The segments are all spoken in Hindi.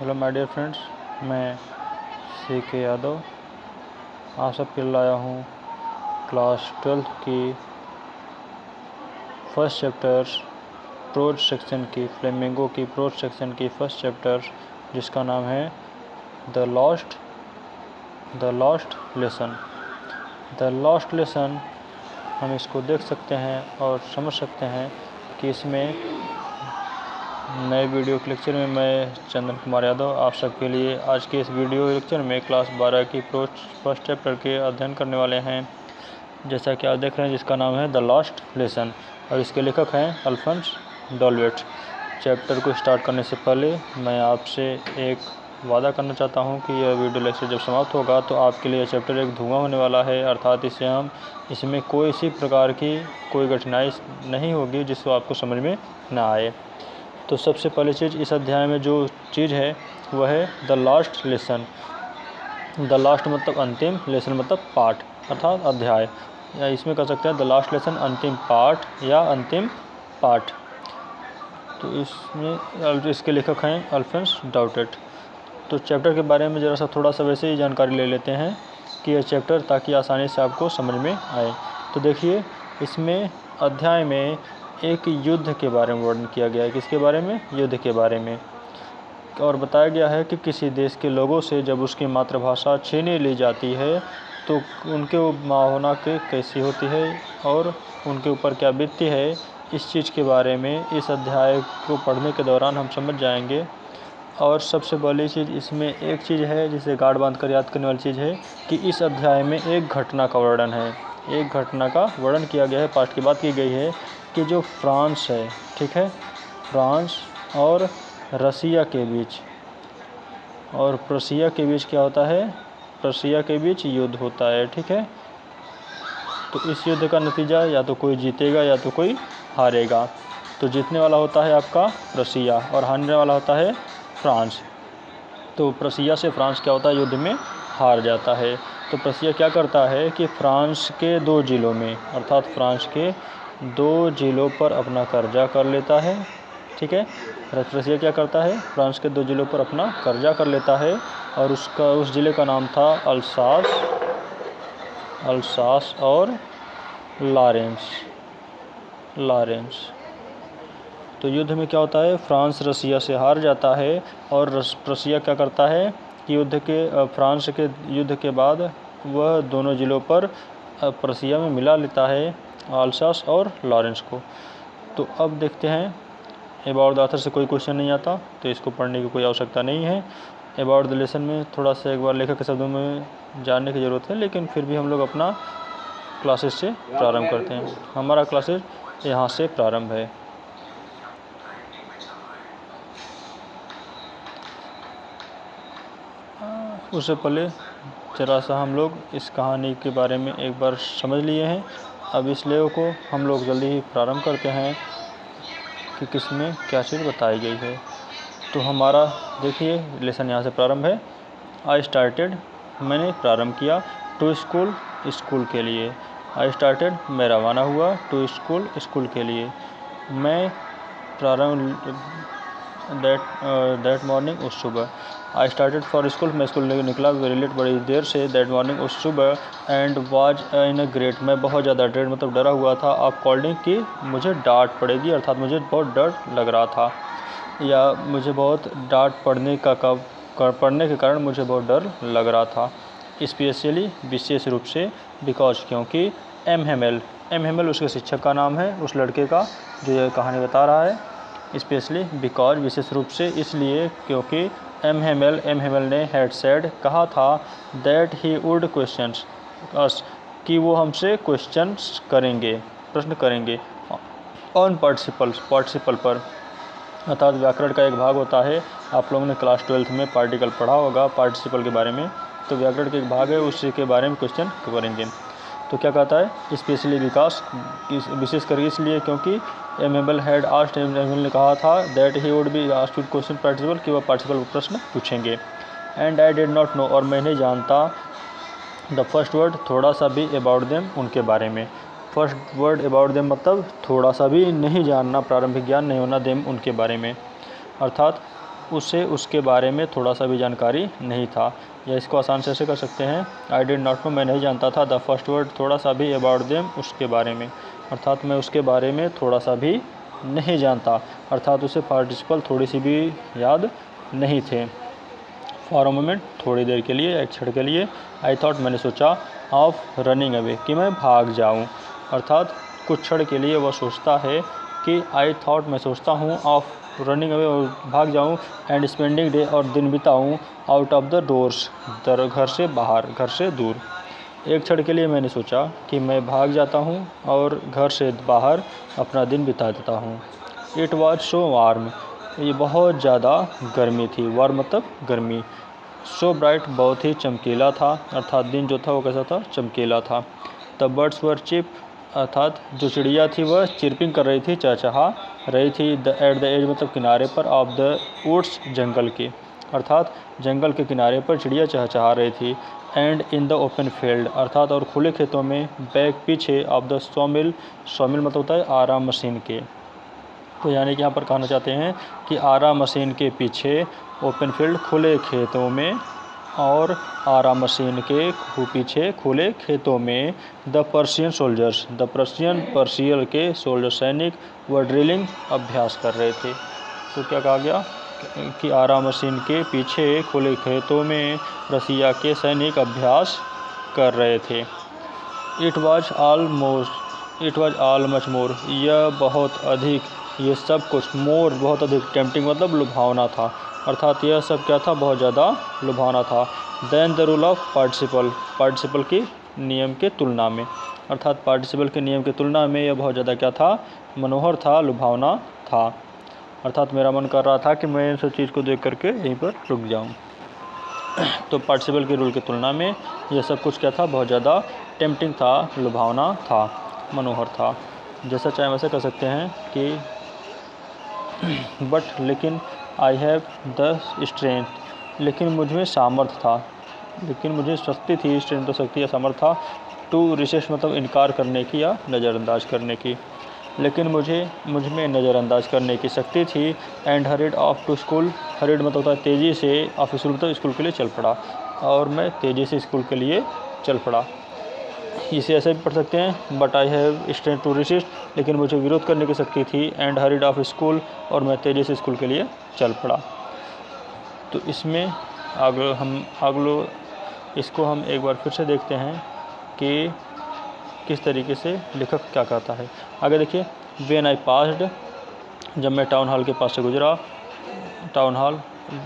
हेलो माय डियर फ्रेंड्स, मैं CK यादव आप सबके लिए लाया हूँ क्लास 12 की फर्स्ट चैप्टर प्रोज सेक्शन की फ्लेमिंगो की प्रोज सेक्शन की फर्स्ट चैप्टर जिसका नाम है द लॉस्ट लेसन। हम इसको देख सकते हैं और समझ सकते हैं कि इसमें नए वीडियो के लेक्चर में मैं चंदन कुमार यादव आप सबके लिए आज के इस वीडियो लेक्चर में क्लास 12 की फर्स्ट चैप्टर के अध्ययन करने वाले हैं, जैसा कि आप देख रहे हैं, जिसका नाम है द लास्ट लेसन और इसके लेखक हैं अल्फोंस डॉल्वेट। चैप्टर को स्टार्ट करने से पहले मैं आपसे एक वादा करना चाहता हूं कि यह वीडियो लेक्चर जब समाप्त होगा तो आपके लिए यह चैप्टर एक धुआं होने वाला है, अर्थात इसमें कोई इसी प्रकार की कोई कठिनाई नहीं होगी जिसको आपको समझ में ना आए। तो सबसे पहली चीज़ इस अध्याय में जो चीज़ है वह है the last lesson. The last मतलब अंतिम, लेसन मतलब पाठ अर्थात अध्याय, या इसमें कह सकते हैं द लास्ट लेसन अंतिम पाठ या अंतिम पाठ। तो इसमें इसके लेखक हैं अल्फोंस डॉल्वेट। तो चैप्टर के बारे में ज़रा सा थोड़ा सा वैसे ही जानकारी ले लेते हैं कि यह चैप्टर ताकि आसानी से आपको समझ में आए। तो देखिए, इसमें अध्याय में एक युद्ध के बारे में वर्णन किया गया है। किसके बारे में? युद्ध के बारे में। और बताया गया है कि किसी देश के लोगों से जब उसकी मातृभाषा छीन ली जाती है तो उनके माँ होना के कैसी होती है और उनके ऊपर क्या बीतती है, इस चीज़ के बारे में इस अध्याय को पढ़ने के दौरान हम समझ जाएंगे। और सबसे बड़ी चीज़ इसमें एक चीज़ है जिसे गांठ बांध कर याद करने वाली चीज़ है कि इस अध्याय में एक घटना का वर्णन है, एक घटना का वर्णन किया गया है। पास्ट की बात की गई है कि जो फ्रांस है, ठीक है, फ्रांस और रसिया के बीच और प्रसिया के बीच क्या होता है, प्रसिया के बीच युद्ध होता है, ठीक है। तो इस युद्ध का नतीजा या तो कोई जीतेगा या तो कोई हारेगा। तो जीतने वाला होता है आपका प्रसिया और हारने वाला होता है फ्रांस। तो प्रसिया से फ्रांस क्या होता है, युद्ध में हार जाता है। तो प्रसिया क्या करता है कि फ्रांस के 2 ज़िलों में अर्थात फ्रांस के 2 ज़िलों पर अपना कब्जा कर लेता है, ठीक है। प्रसिया क्या करता है, फ्रांस के 2 ज़िलों पर अपना कब्जा कर लेता है और उस ज़िले का नाम था अल्सास और लॉरेंस। तो युद्ध में क्या होता है, फ्रांस रसिया से हार जाता है और प्रसिया क्या करता है कि फ्रांस के युद्ध के बाद वह दोनों ज़िलों पर प्रसिया में मिला लेता है, अल्सास और लॉरेंस को। तो अब देखते हैं, अबाउट द ऑथर से कोई क्वेश्चन नहीं आता तो इसको पढ़ने की कोई आवश्यकता नहीं है। अबाउट द लेसन में थोड़ा सा एक बार लेखक के शब्दों में जानने की ज़रूरत है, लेकिन फिर भी हम लोग अपना क्लासेस से प्रारंभ करते हैं। हमारा क्लासेस यहाँ से प्रारंभ है। उससे पहले ज़रा सा हम लोग इस कहानी के बारे में एक बार समझ लिए हैं। अब इस लेव को हम लोग जल्दी ही प्रारंभ करते हैं कि किस में क्या चीज़ बताई गई है। तो हमारा देखिए लेसन यहाँ से प्रारंभ है। आई स्टार्टेड, मैंने प्रारंभ किया, टू स्कूल के लिए। आई स्टार्टेड, मैं रवाना हुआ, टू स्कूल के लिए। मैं प्रारंभ दैट मॉर्निंग, उस सुबह। आई स्टार्टेड फॉर स्कूल, मैं स्कूल निकला वेरी लेट, बड़ी देर से, दैट मॉर्निंग, उस सुबह। And was in a great, मैं बहुत ज़्यादा ड्रेड मतलब डरा हुआ था। आप कॉल्डिंग की मुझे डांट पड़ेगी, अर्थात मुझे बहुत डर लग रहा था या मुझे बहुत डांट पड़ने के कारण मुझे बहुत डर लग रहा था। स्पेशली, विशेष रूप से, बिकॉज, क्योंकि, एम हेमल उसके शिक्षक का नाम है, उस लड़के का जो यह कहानी बता रहा है। स्पेशली, बिकॉज, विशेष रूप से, इसलिए क्योंकि एम हेमल ने हैड सेड, कहा था, दैट ही वुड क्वेश्चंस अस, कि वो हमसे क्वेश्चंस करेंगे, प्रश्न करेंगे, ऑन पार्टिसिपल पर, अर्थात व्याकरण का एक भाग होता है। आप लोगों ने क्लास 12 में पार्टिकल पढ़ा होगा, पार्टिसिपल के बारे में। तो व्याकरण का एक भाग है, उसी के बारे में क्वेश्चन करेंगे। तो क्या कहता है, स्पेशली बिकॉज, विशेष कर इसलिए क्योंकि एम हेमल ने कहा था that he would be asked with question participle, कि वह पार्टिसिपल प्रश्न पूछेंगे। And I did not know, और मैं नहीं जानता, द फर्स्ट वर्ड, थोड़ा सा भी, अबाउट देम, उनके बारे में। फर्स्ट वर्ड अबाउट देम मतलब थोड़ा सा भी नहीं जानना, प्रारंभिक ज्ञान नहीं होना, देम, उनके बारे में। अर्थात उसे उसके बारे में थोड़ा सा भी जानकारी नहीं था। या इसको आसान से ऐसे कर सकते हैं, आई डिड नॉट नो, मैं नहीं जानता था, द फर्स्ट वर्ड थोड़ा सा भी, अबाउट देम उसके बारे में, अर्थात मैं उसके बारे में थोड़ा सा भी नहीं जानता, अर्थात उसे पार्टिसिपल थोड़ी सी भी याद नहीं थे। फॉर अ मोमेंट थोड़ी देर के लिए, एक क्षण के लिए, आई थॉट मैंने सोचा, ऑफ रनिंग अवे कि मैं भाग जाऊँ, अर्थात कुछ क्षण के लिए वह सोचता है कि आई थॉट मैं सोचता हूँ, ऑफ रनिंग अवे और भाग जाऊँ, एंड स्पेंडिंग डे और दिन बिताऊँ, आउट ऑफ द डोर्स घर से बाहर, घर से दूर। एक क्षण के लिए मैंने सोचा कि मैं भाग जाता हूँ और घर से बाहर अपना दिन बिता देता हूँ। इट वॉज सो वार्म, ये बहुत ज़्यादा गर्मी थी, वार्म मतलब गर्मी। सो ब्राइट बहुत ही चमकीला था, अर्थात दिन जो था वो कैसा था, चमकीला था। द बर्ड्स वर चिप, अर्थात जो चिड़िया थी वह चिरपिंग कर रही थी, चहचहा रही थी। एट द एज मतलब किनारे पर, ऑफ द वुड्स जंगल के, अर्थात जंगल के किनारे पर चिड़िया चहचहा रही थी। And in the open field, अर्थात और खुले खेतों में, बैक पीछे, ऑफ द सॉमिल, सॉमिल मतलब होता है आराम मशीन के। तो यानी कि यहाँ पर कहना चाहते हैं कि आराम मशीन के पीछे, ओपन फील्ड खुले खेतों में, और आरा मशीन के पीछे खुले खेतों में, the Persian soldiers, the partial के सोल्जर सैनिक व ड्रिलिंग अभ्यास कर रहे थे। तो क्या कहा गया कि आरा मशीन के पीछे खुले खेतों में रसिया के सैनिक अभ्यास कर रहे थे। It was all much more, यह बहुत अधिक, ये सब कुछ, मोर बहुत अधिक, टेम्पटिंग मतलब लुभावना था, अर्थात यह सब क्या था, बहुत ज़्यादा लुभावना था। Then the rule of participle की नियम के तुलना में, अर्थात पार्टिसिपल के नियम की तुलना में यह बहुत ज़्यादा क्या था, मनोहर था, लुभावना था। अर्थात मेरा मन कर रहा था कि मैं इन सब चीज़ को देख करके यहीं पर रुक जाऊं। तो पार्टिसिपल के रूल की तुलना में यह सब कुछ क्या था, बहुत ज़्यादा टेम्पटिंग था, लुभावना था, मनोहर था। जैसा चाहे वैसे कर सकते हैं कि बट लेकिन, आई हैव द स्ट्रेंथ, लेकिन मुझमें सामर्थ्य था, लेकिन मुझे शक्ति थी, स्ट्रेंथ तो शक्ति या सामर्थ्य था, टू रिसिस्ट मतलब इनकार करने की या नज़रअंदाज करने की, लेकिन मुझमें नज़रअंदाज करने की शक्ति थी। And hurried off to school, hurried मतलब होता है तेज़ी से, ऑफ स्कूल तो स्कूल के लिए चल पड़ा, और मैं तेज़ी से स्कूल के लिए चल पड़ा। इसे ऐसे भी पढ़ सकते हैं, but I have strength to resist, लेकिन मुझे विरोध करने की शक्ति थी। एंड हरिड ऑफ स्कूल, और मैं तेज़ी से स्कूल के लिए चल पड़ा। तो इसमें इसको हम एक बार फिर से देखते हैं कि किस तरीके से लेखक क्या कहता है। आगे देखिए, व्हेन आई पास्ड, जब मैं टाउन हॉल के पास से गुजरा, टाउन हॉल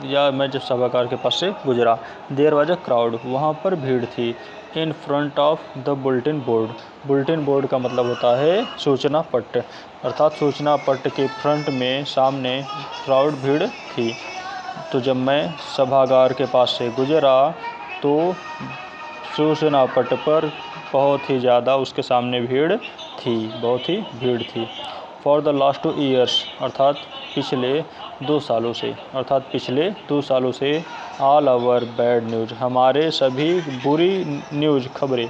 या मैं जब सभागार के पास से गुजरा, देयर वाज अ क्राउड, वहाँ पर भीड़ थी। In front of the bulletin board, bulletin board का मतलब होता है सूचना पट्ट, अर्थात सूचना पट्ट के फ्रंट में, सामने क्राउड भीड़ थी। तो जब मैं सभागार के पास से गुजरा तो सूचना पट्ट पर बहुत ही ज़्यादा उसके सामने भीड़ थी, बहुत ही भीड़ थी। फॉर द लास्ट 2 ईयर्स, अर्थात पिछले 2 सालों से, अर्थात पिछले 2 सालों से, ऑल आवर बैड न्यूज़, हमारे सभी बुरी न्यूज़, खबरें,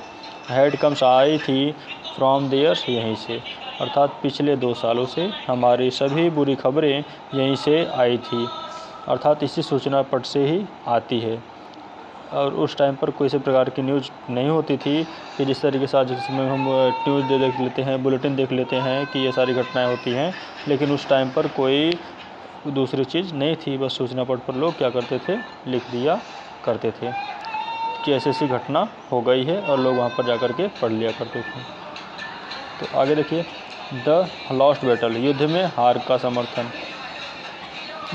हैड कम्स आई थी, फ्रॉम देयर, यहीं से, अर्थात पिछले 2 सालों से हमारी सभी बुरी खबरें यहीं से आई थी, अर्थात इसी सूचना पट से ही आती है। और उस टाइम पर कोई इसी प्रकार की न्यूज़ नहीं होती थी कि जिस तरीके से आज जिसमें हम न्यूज़ देख लेते हैं, बुलेटिन देख लेते हैं कि ये सारी घटनाएं होती हैं, लेकिन उस टाइम पर कोई दूसरी चीज़ नहीं थी, बस सूचना पट पर लोग क्या करते थे, लिख दिया करते थे कि ऐसी घटना हो गई है, और लोग वहाँ पर जा कर के पढ़ लिया करते थे। तो आगे देखिए, द लॉस्ट बैटल, युद्ध में हार का समर्थन,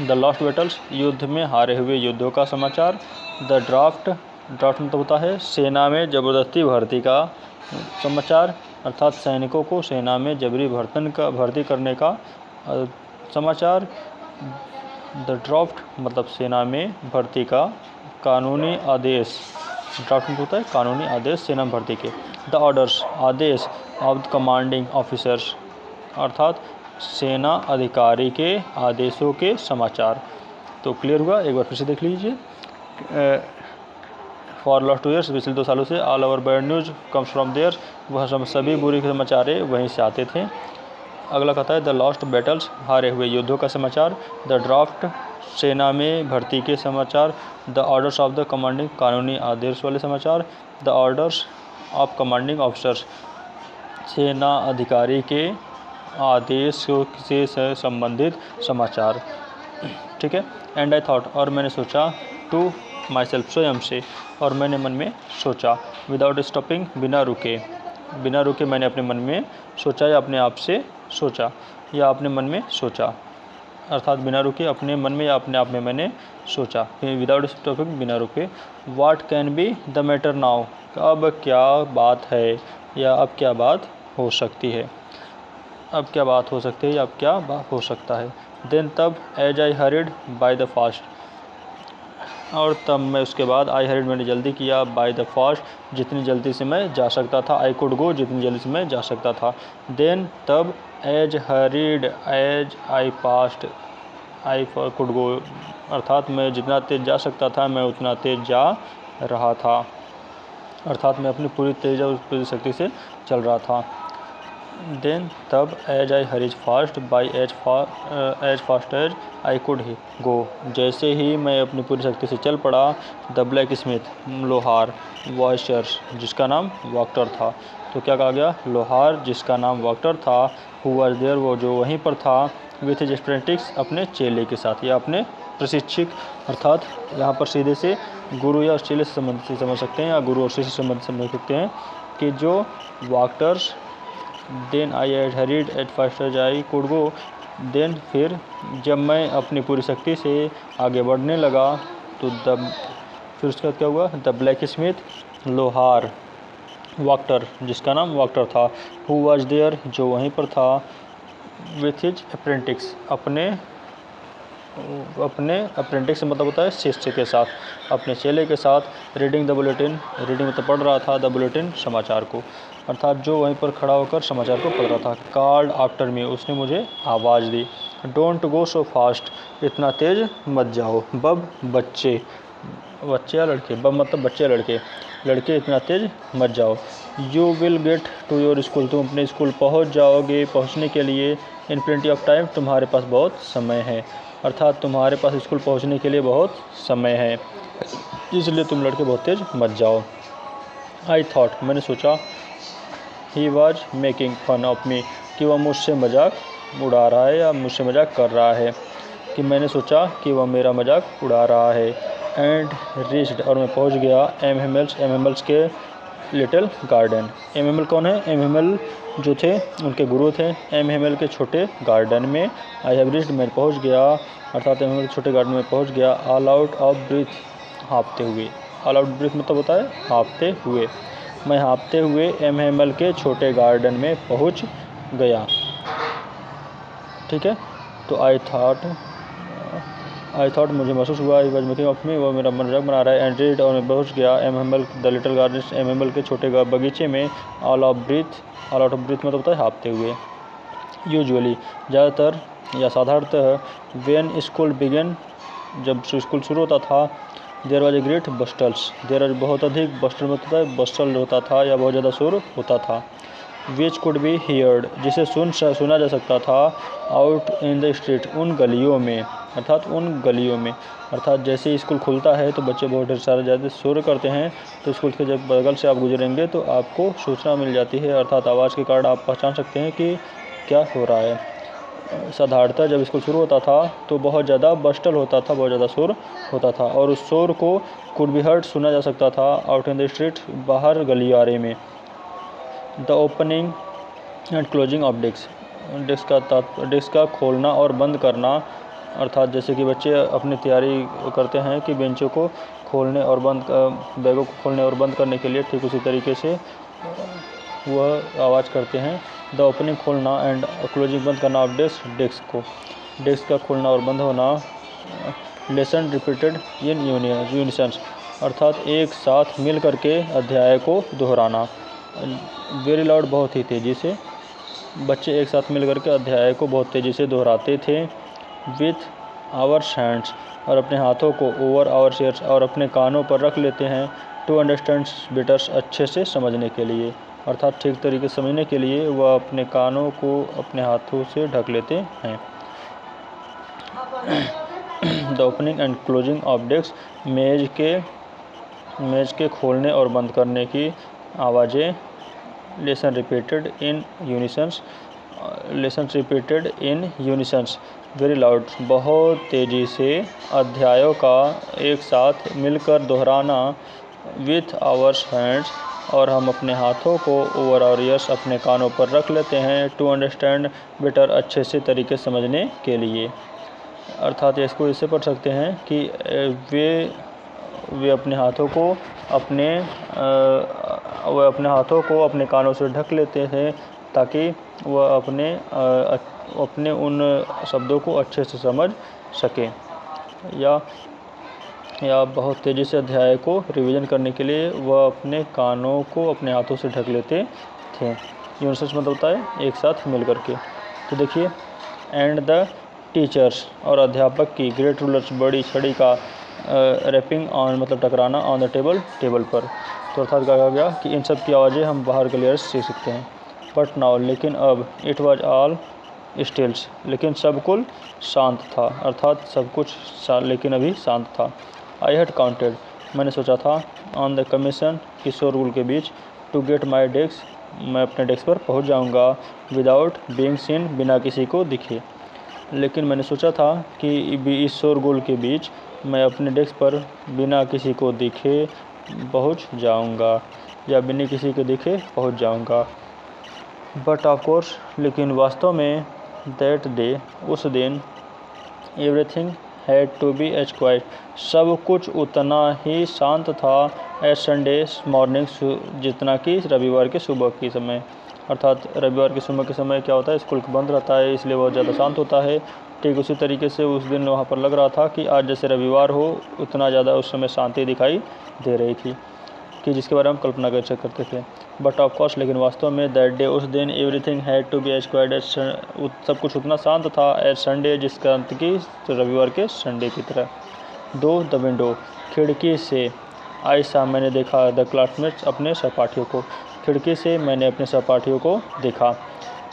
द लॉस्ट बैटल्स, युद्ध में हारे हुए युद्धों का समाचार। द ड्राफ्ट मतलब होता है सेना में ज़बरदस्ती भर्ती का समाचार, अर्थात सैनिकों को सेना में जबरी भर्ती करने का समाचार। द ड्राफ्ट मतलब सेना में भर्ती का कानूनी आदेश, ड्राफ्ट होता है कानूनी आदेश सेना में भर्ती के। द ऑर्डर्स, आदेश, ऑफ द कमांडिंग ऑफिसर्स, अर्थात सेना अधिकारी के आदेशों के समाचार। तो क्लियर हुआ, एक बार फिर से देख लीजिए। फॉर लास्ट 2 ईयर्स, पिछले 2 सालों से, all over bad news comes from there, वह सभी बुरी समाचार वहीं से आते थे। अगला कहता है द लॉस्ट बैटल्स, हारे हुए युद्धों का समाचार। द ड्राफ्ट सेना में भर्ती के समाचार। The orders of the commanding, कानूनी आदेश वाले समाचार। The orders of commanding officers, सेना अधिकारी के आदेश से संबंधित समाचार। ठीक है। एंड आई थॉट, और मैंने सोचा, टू माई सेल्फ, स्वयं से, और मैंने मन में सोचा, विदाउट स्टॉपिंग, बिना रुके मैंने अपने मन में सोचा या अपने आप से सोचा या अपने मन में सोचा, अर्थात बिना रुके अपने मन में या अपने आप में मैंने सोचा, विदाउट स्टॉपिंग, बिना रुके। What can be the matter now, अब क्या बात है या अब क्या बात हो सकती है, अब क्या बात हो सकती है या अब क्या बात हो सकता है। देन, तब, as I hurried by the fast, और तब मैं उसके बाद, आई हरिड मैंने जल्दी किया, बाय द फास्ट जितनी जल्दी से मैं जा सकता था, आई कुड गो जितनी जल्दी से मैं जा सकता था। देन, तब, as hurried as I past, I could go, अर्थात मैं जितना तेज़ जा सकता था मैं उतना तेज़ जा रहा था, अर्थात मैं अपनी पूरी तेज़ और पूरी शक्ति से चल रहा था। देन, तब, as I hurries fast by as fast as I could ही गो, जैसे ही मैं अपनी पूरी शक्ति से चल पड़ा, द ब्लैक स्मिथ, लोहार, वॉयसर्स, जिसका नाम वॉक्टर था, तो क्या कहा गया, लोहार जिसका नाम वॉक्टर था, हु वाज देयर, वो जो वहीं पर था, विथ हिज अप्रेंटिस, अपने चेले के साथ या अपने प्रशिक्षक, अर्थात यहाँ पर सीधे से गुरु या चेले से संबंधित समझ सकते हैं या गुरु और शिष्य से संबंधित समझ सकते हैं कि जो वॉक्टर्स। Then I and hurried at first as I could go, then फिर जब मैं अपनी पूरी शक्ति से आगे बढ़ने लगा तो फिर उसके बाद क्या हुआ, द ब्लैक स्मिथ, लोहार, वॉक्टर जिसका नाम वॉक्टर था, हु वाज देयर जो वहीं पर था, विथ हिज अप्रेंटिस, अपने अप्रेंटिस मतलब होता है शिष्य के साथ, अपने चेले के साथ, रीडिंग द बुलेटिन, रीडिंग मतलब पढ़ रहा था, द बुलेटिन समाचार को, अर्थात जो वहीं पर खड़ा होकर समाचार को पढ़ रहा था। कॉल्ड आफ्टर मी, उसने मुझे आवाज़ दी। डोंट गो सो फास्ट, इतना तेज़ मत जाओ। बब, बच्चे या लड़के, बब मतलब बच्चे या लड़के इतना तेज़ मत जाओ। You will get to your school, तुम अपने स्कूल पहुंच जाओगे, पहुंचने के लिए, इन प्लेंटी ऑफ टाइम, तुम्हारे पास बहुत समय है, अर्थात तुम्हारे पास स्कूल पहुंचने के लिए बहुत समय है, इसलिए तुम लड़के बहुत तेज़ मत जाओ। आई थॉट, मैंने सोचा, he was making fun of me, कि वह मुझसे मजाक उड़ा रहा है या मुझसे मजाक कर रहा है, कि मैंने सोचा कि वह मेरा मजाक उड़ा रहा है। एंड रीच्ड, और मैं पहुंच गया, एम के लिटिल गार्डन। एम कौन है, एम जो थे उनके गुरु थे, एम के छोटे गार्डन में। आई हैव रीच्ड, मैं पहुंच गया, अर्थात एम के छोटे गार्डन में पहुंच गया। ऑल आउट ऑफ ब्रीथ, हाँफते हुए, ऑल आउट ब्रीथ मतलब होता है हाँफते हुए, मैं हाँफते हुए एम के छोटे गार्डन में पहुंच गया। ठीक है। तो आई थॉट मुझे महसूस हुआ, I was making of me, वो मेरा मजाक बना रहा है। एंड रीड, और मैं पहुंच गया, M the little garden, M के छोटे बगीचे में। ऑल आउट ऑफ ब्रीथ मतलब होता है हाँफते हुए। यूजुअली, ज़्यादातर या साधारणतः, व्हेन स्कूल बिगन, जब स्कूल शुरू होता था, there was a great bustles, there was बहुत अधिक, बस्टल मतलब होता है बस्टल होता था या बहुत ज़्यादा शोर होता था। विच कुड बी हियर्ड, जिसे सुना जा सकता था, आउट इन द स्ट्रीट, उन गलियों में, अर्थात जैसे स्कूल खुलता है तो बच्चे बहुत ढेर सारे ज़्यादा शोर करते हैं, तो स्कूल के जब बगल से आप गुजरेंगे तो आपको सूचना मिल जाती है, अर्थात आवाज़ के कारण आप पहचान सकते हैं कि क्या हो रहा है। साधारणतः जब स्कूल शुरू होता था तो बहुत ज़्यादा बस्टल होता था, बहुत ज़्यादा शोर होता था, और उस शोर को कुड बी हर्ड, सुना जा सकता था, आउट इन द स्ट्रीट, बाहर गलियारे में। The opening and closing of desk का खोलना और बंद करना, अर्थात जैसे कि बच्चे अपनी तैयारी करते हैं कि बेंचों को खोलने और बैगों को खोलने और बंद करने के लिए, ठीक उसी तरीके से वह आवाज़ करते हैं। द ओपनिंग, खोलना, एंड क्लोजिंग, बंद करना, ऑफ डेस्क का खोलना और बंद होना। लेसन रिपीटेड इन यूनिसन, अर्थात एक साथ मिल करके अध्याय को दोहराना। वेरी लाउड, बहुत ही तेज़ी से, बच्चे एक साथ मिल करके अध्याय को बहुत तेज़ी से दोहराते थे। विथ आवर हैंड्स, और अपने हाथों को, ओवर आवर शेयर्स, और अपने कानों पर रख लेते हैं। टू अंडरस्टैंड बेटर, अच्छे से समझने के लिए, अर्थात ठीक तरीके से समझने के लिए वह अपने कानों को अपने हाथों से ढक लेते हैं। The opening and closing of desk, मेज के खोलने और बंद करने की आवाज़ें। Lesson repeated in unisons very loud, बहुत तेज़ी से अध्यायों का एक साथ मिलकर दोहराना। विथ आवर्स हैंड्स, और हम अपने हाथों को ओवर आवर ईयर्स, अपने कानों पर रख लेते हैं। टू अंडरस्टैंड बेटर, अच्छे से तरीके से समझने के लिए। अर्थात इसको इससे पढ़ सकते हैं कि वे अपने हाथों को अपने कानों से ढक लेते थे ताकि वह अपने उन शब्दों को अच्छे से समझ सके। या बहुत तेज़ी से अध्याय को रिवीजन करने के लिए वह अपने कानों को अपने हाथों से ढक लेते थे। यूनिसेंस मतलब होता है एक साथ मिल करके। तो देखिए, एंड द टीचर्स, और अध्यापक की, ग्रेट रूलर्स, बड़ी छड़ी का, रैपिंग ऑन मतलब टकराना, ऑन द टेबल पर। तो अर्थात कहा गया कि इन सब की आवाज़ें हम बाहर क्लियर सीख सकते हैं। बट नाउ, लेकिन अब, इट वॉज ऑल स्टिल्स, लेकिन सब कुछ शांत था। अर्थात सब कुछ लेकिन अभी शांत था। आई हैड काउंटेड, मैंने सोचा था, ऑन द कमीशन, कि शोरगुल के बीच, टू गेट माई डेस्क, मैं अपने डेस्क पर पहुंच जाऊंगा, विदाउट बीइंग सीन, बिना किसी को दिखे। लेकिन मैंने सोचा था कि इस शोरगुल के बीच मैं अपने डेस्क पर बिना किसी को दिखे पहुंच जाऊंगा, या बिना किसी को दिखे पहुंच जाऊंगा। बट ऑफ कोर्स, लेकिन वास्तव में, दैट डे, उस दिन, everything had to be as quiet, सब कुछ उतना ही शांत था, एज संडे मॉर्निंग, जितना कि रविवार के सुबह के समय। अर्थात रविवार के सुबह के समय क्या होता है, स्कूल बंद रहता है, इसलिए बहुत ज़्यादा शांत होता है। ठीक उसी तरीके से उस दिन वहाँ पर लग रहा था कि आज जैसे रविवार हो, उतना ज़्यादा उस समय शांति दिखाई दे रही थी कि जिसके बारे में हम कल्पना कर करते थे। बट ऑफ कोर्स, लेकिन वास्तव में, दैट डे, उस दिन, everything had to be as quiet, सब कुछ उतना शांत था, एज संडे, जिसका अंत की रविवार के संडे की तरह। दो द विंडो, खिड़की से, आई सा, मैंने देखा, द क्लासमेट्स, अपने सहपाठियों को, खिड़की से मैंने अपने सहपाठियों को देखा।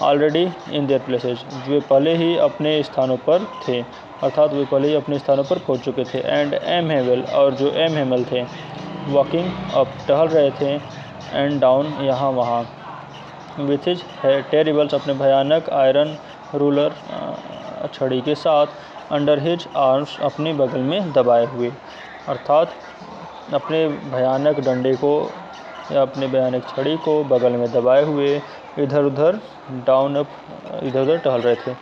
ऑलरेडी इन देयर प्लेसेज, वे पहले ही अपने स्थानों पर थे। अर्थात वे पहले ही अपने स्थानों पर पहुंच चुके थे। एंड एम हेमल, और जो एम हेमल थे, वॉकिंग अप, टहल रहे थे, एंड डाउन, यहाँ वहाँ, विथ हिज टेरिबल्स, अपने भयानक आयरन रूलर, छड़ी के साथ, अंडर हिज आर्म्स, अपने बगल में दबाए हुए। अर्थात अपने भयानक डंडे को या अपने भयानक छड़ी को बगल में दबाए हुए इधर उधर टहल रहे थे।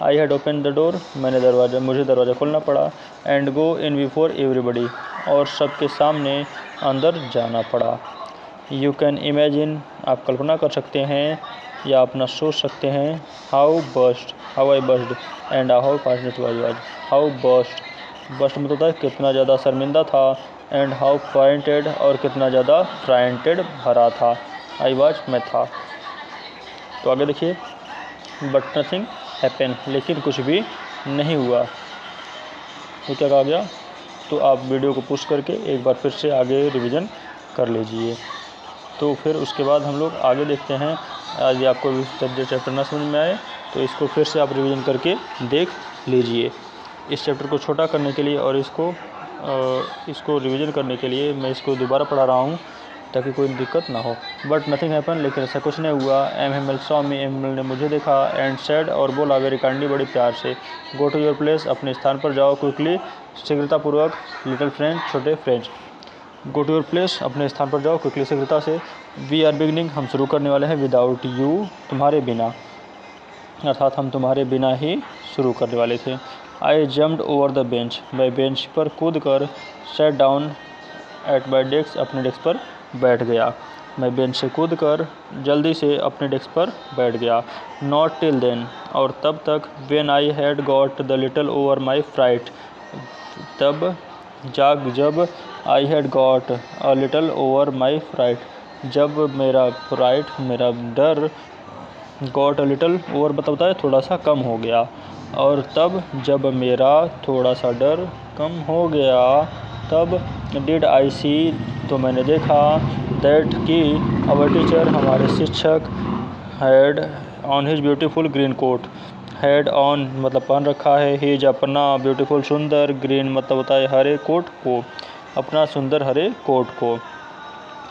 I had open the door, मुझे दरवाज़ा खोलना पड़ा। And go in before everybody, और सबके सामने अंदर जाना पड़ा। यू कैन इमेजिन, आप कल्पना कर सकते हैं या अपना सोच सकते हैं, how I bussed, and how passionate was, how bust मतलब होता है कितना ज़्यादा शर्मिंदा था, एंड हाउ फ्राइटेड, और कितना ज़्यादा फ्राइटेड भरा था, आई वाज, मैं था। तो आगे देखिए, बट नथिंग हैपन, लेकिन कुछ भी नहीं हुआ। तो क्या कहा गया, तो आप वीडियो को पुश करके एक बार फिर से आगे रिवीजन कर लीजिए। तो फिर उसके बाद हम लोग आगे देखते हैं। यदि आपको सब्जेक्ट चैप्टर ना समझ में आए तो इसको फिर से आप रिवीजन करके देख लीजिए। इस चैप्टर को छोटा करने के लिए और इसको रिवीजन करने के लिए मैं इसको दोबारा पढ़ा रहा हूँ ताकि कोई दिक्कत ना हो। बट नथिंग हैपन, लेकिन ऐसा कुछ नहीं हुआ। M Hemal saw me, M Hemal ने मुझे देखा। एंड सेड, और बोला, वेरी काइंडली, बड़ी प्यार से, गो टू योर प्लेस, अपने स्थान पर जाओ, क्विकली, शीघ्रतापूर्वक, लिटिल फ्रेंड, छोटे friends. Go to your place, अपने स्थान पर जाओ, क्विकली, शीघ्रता से। वी आर बिगनिंग, हम शुरू करने वाले हैं। विदाउट यू, तुम्हारे बिना, अर्थात हम तुम्हारे बिना ही शुरू करने वाले थे। आई जम्प्ड ओवर द बेंच, मैं बेंच पर कूद कर, set down at my desk, अपने डेस्क पर बैठ गया। मैं बेंच से कूद कर जल्दी से अपने डेस्क पर बैठ गया। नॉट टिल देन, और तब तक, when I had got the little over my fright, जब I had got a little over my fright, जब मेरा डर, गॉट अ लिटल ओवर बताता है थोड़ा सा कम हो गया, और तब जब मेरा थोड़ा सा डर कम हो गया, तब डिड आई सी, तो मैंने देखा, दैट कि अवर टीचर, हमारे शिक्षक, had on his beautiful green coat, had on मतलब पहन रखा है, हीज अपना, ब्यूटीफुल सुंदर, ग्रीन मतलब होता है हरे कोट को, अपना सुंदर हरे कोट को।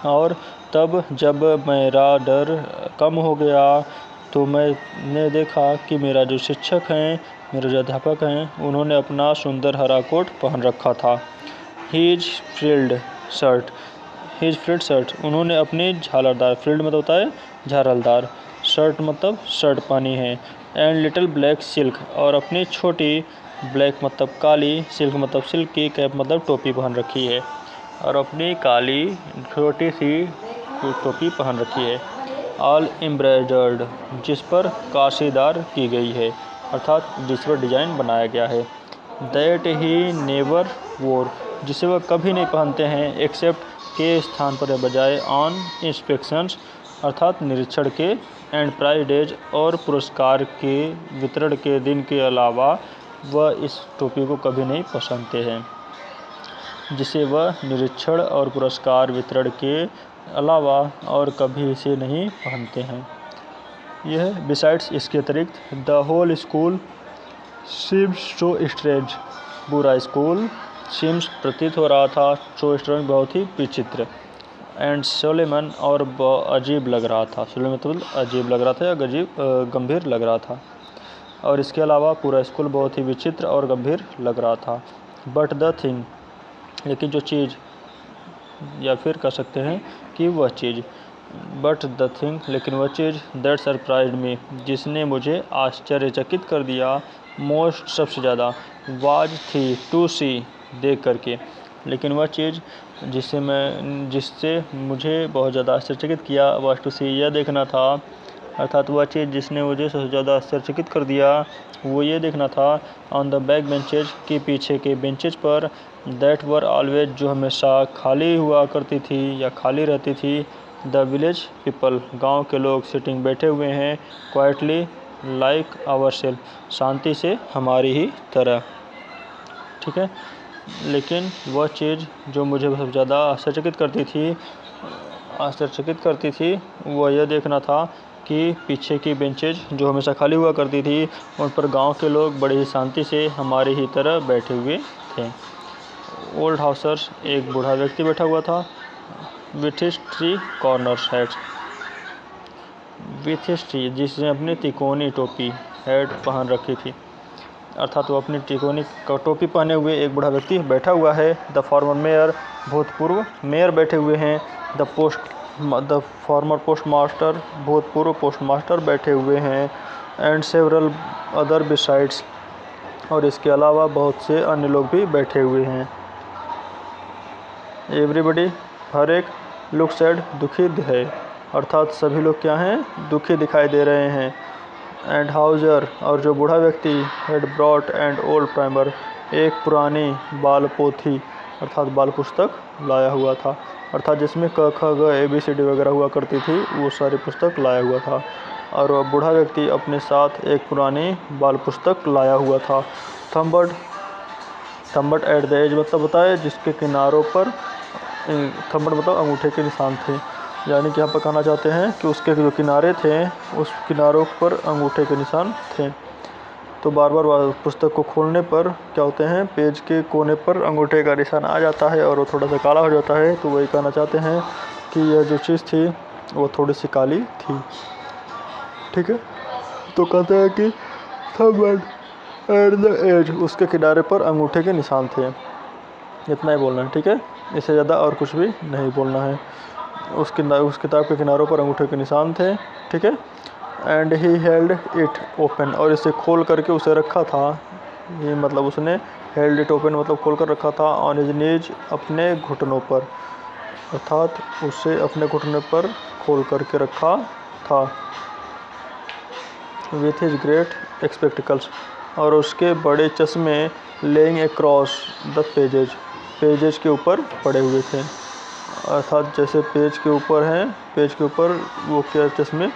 और तब जब मेरा डर कम हो गया तो मैंने देखा कि मेरा जो शिक्षक हैं, मेरे जो अध्यापक हैं, उन्होंने अपना सुंदर हरा कोट पहन रखा था। हीज फ्रिल्ड शर्ट, उन्होंने अपनी झालरदार, फ्रिल्ड मतलब होता है झालरदार, शर्ट मतलब शर्ट पहनी है। एंड लिटिल ब्लैक सिल्क, और अपनी छोटी ब्लैक मतलब काली, सिल्क मतलब सिल्क की, कैप मतलब टोपी पहन रखी है, और अपनी काली छोटी सी टोपी पहन रखी है। ऑल एम्ब्रॉयडर्ड, जिस पर काशीदार की गई है, अर्थात जिस पर डिजाइन बनाया गया है। दैट ही नेवर वोर, जिसे वह कभी नहीं पहनते हैं, एक्सेप्ट के स्थान पर बजाय, ऑन इंस्पेक्शंस अर्थात निरीक्षण के, एंड प्राइज डेज और पुरस्कार के वितरण के दिन के अलावा वह इस टोपी को कभी नहीं पहनते हैं, जिसे वह निरीक्षण और पुरस्कार वितरण के अलावा और कभी इसे नहीं पहनते हैं। यह बिसाइड्स इसके अतिरिक्त, the whole school seems so strange, पूरा स्कूल सीम्स प्रतीत हो रहा था, सो स्ट्रेंज बहुत ही विचित्र, एंड सोलेमन और अजीब लग रहा था, सोलेमन मतलब अजीब लग रहा था या गंभीर लग रहा था, और इसके अलावा पूरा स्कूल बहुत ही विचित्र और गंभीर लग रहा था। बट द थिंग, लेकिन जो चीज़, या फिर कह सकते हैं कि वह चीज़, बट द थिंग लेकिन वह चीज़, दैट सरप्राइज्ड मी जिसने मुझे आश्चर्यचकित कर दिया, मोस्ट सबसे ज़्यादा, वाज थी टू सी देख करके, लेकिन वह चीज़ जिससे मुझे बहुत ज़्यादा आश्चर्यचकित किया, वाज टू सी यह देखना था, अर्थात वह चीज़ जिसने मुझे सबसे ज़्यादा आश्चर्यचकित कर दिया वो ये देखना था, ऑन द बैक बेंचेज की पीछे के बेंचेज पर, दैट वर ऑलवेज जो हमेशा खाली हुआ करती थी या खाली रहती थी, द विलेज पीपल गांव के लोग, सिटिंग बैठे हुए हैं, क्वाइटली लाइक आवर सेल्फ शांति से हमारी ही तरह, ठीक है। लेकिन वह चीज़ जो मुझे बहुत ज़्यादा आश्चर्यचकित करती थी वह यह देखना था कि पीछे की बेंचेज जो हमेशा खाली हुआ करती थी उन पर गांव के लोग बड़ी ही शांति से हमारी ही तरह बैठे हुए थे। ओल्ड हाउसर्स, एक बूढ़ा व्यक्ति बैठा हुआ था, with his tree corner hats, with his tree जिसने अपनी तिकोनी टोपी हैट पहन रखी थी, अर्थात वो अपनी तिकोनी टोपी पहने हुए एक बूढ़ा व्यक्ति बैठा हुआ है। द फॉर्मर मेयर, भूतपूर्व मेयर बैठे हुए हैं। द फॉर्मर पोस्ट मास्टर, भूतपूर्व पोस्ट मास्टर बैठे हुए हैं। एंड सेवरल अदर बिसाइड्स, और इसके अलावा बहुत से अन्य लोग भी बैठे हुए हैं। एवरीबडी, हर एक, लुक सैड, दुखी है, अर्थात सभी लोग क्या हैं, दुखी दिखाई दे रहे हैं। एंड हाउजर, और जो बूढ़ा व्यक्ति, had brought and old primer, एक पुरानी बाल पोथी अर्थात बाल पुस्तक लाया हुआ था, अर्थात जिसमें क ख ग ABCD वगैरह हुआ करती थी वो सारी पुस्तक लाया हुआ था, और वह बूढ़ा व्यक्ति अपने साथ एक पुरानी बाल पुस्तक लाया हुआ था। थंबट एट द एज मतलब होता है जिसके किनारों पर, थंबट मतलब अंगूठे के निशान थे, यानी कि यहाँ पर कहना चाहते हैं कि उसके जो किनारे थे उस किनारों पर अंगूठे के निशान थे। तो बार बार पुस्तक को खोलने पर क्या होते हैं, पेज के कोने पर अंगूठे का निशान आ जाता है और वो थोड़ा सा काला हो जाता है, तो वही कहना चाहते हैं कि यह जो चीज़ थी वो थोड़ी सी काली थी, ठीक है। तो कहते हैं कि थंबट एट द एज, उसके किनारे पर अंगूठे के निशान थे, इतना ही बोलना है, ठीक है, इससे ज़्यादा और कुछ भी नहीं बोलना है। उस किताब के किनारों पर अंगूठे के निशान थे, ठीक है। And he held it open, और इसे खोल करके उसे रखा था, ये मतलब उसने हेल्ड इट ओपन मतलब खोल कर रखा था, ऑन हिज नीज, अपने घुटनों पर, अर्थात उसे अपने घुटने पर खोल करके रखा था। विथ हिज ग्रेट एक्सपेक्टिकल्स, और उसके बड़े चश्मे, लेइंग अक्रॉस द पेजेज के ऊपर पड़े हुए थे, अर्थात जैसे पेज के ऊपर हैं, पेज के ऊपर वो क्या चश्मे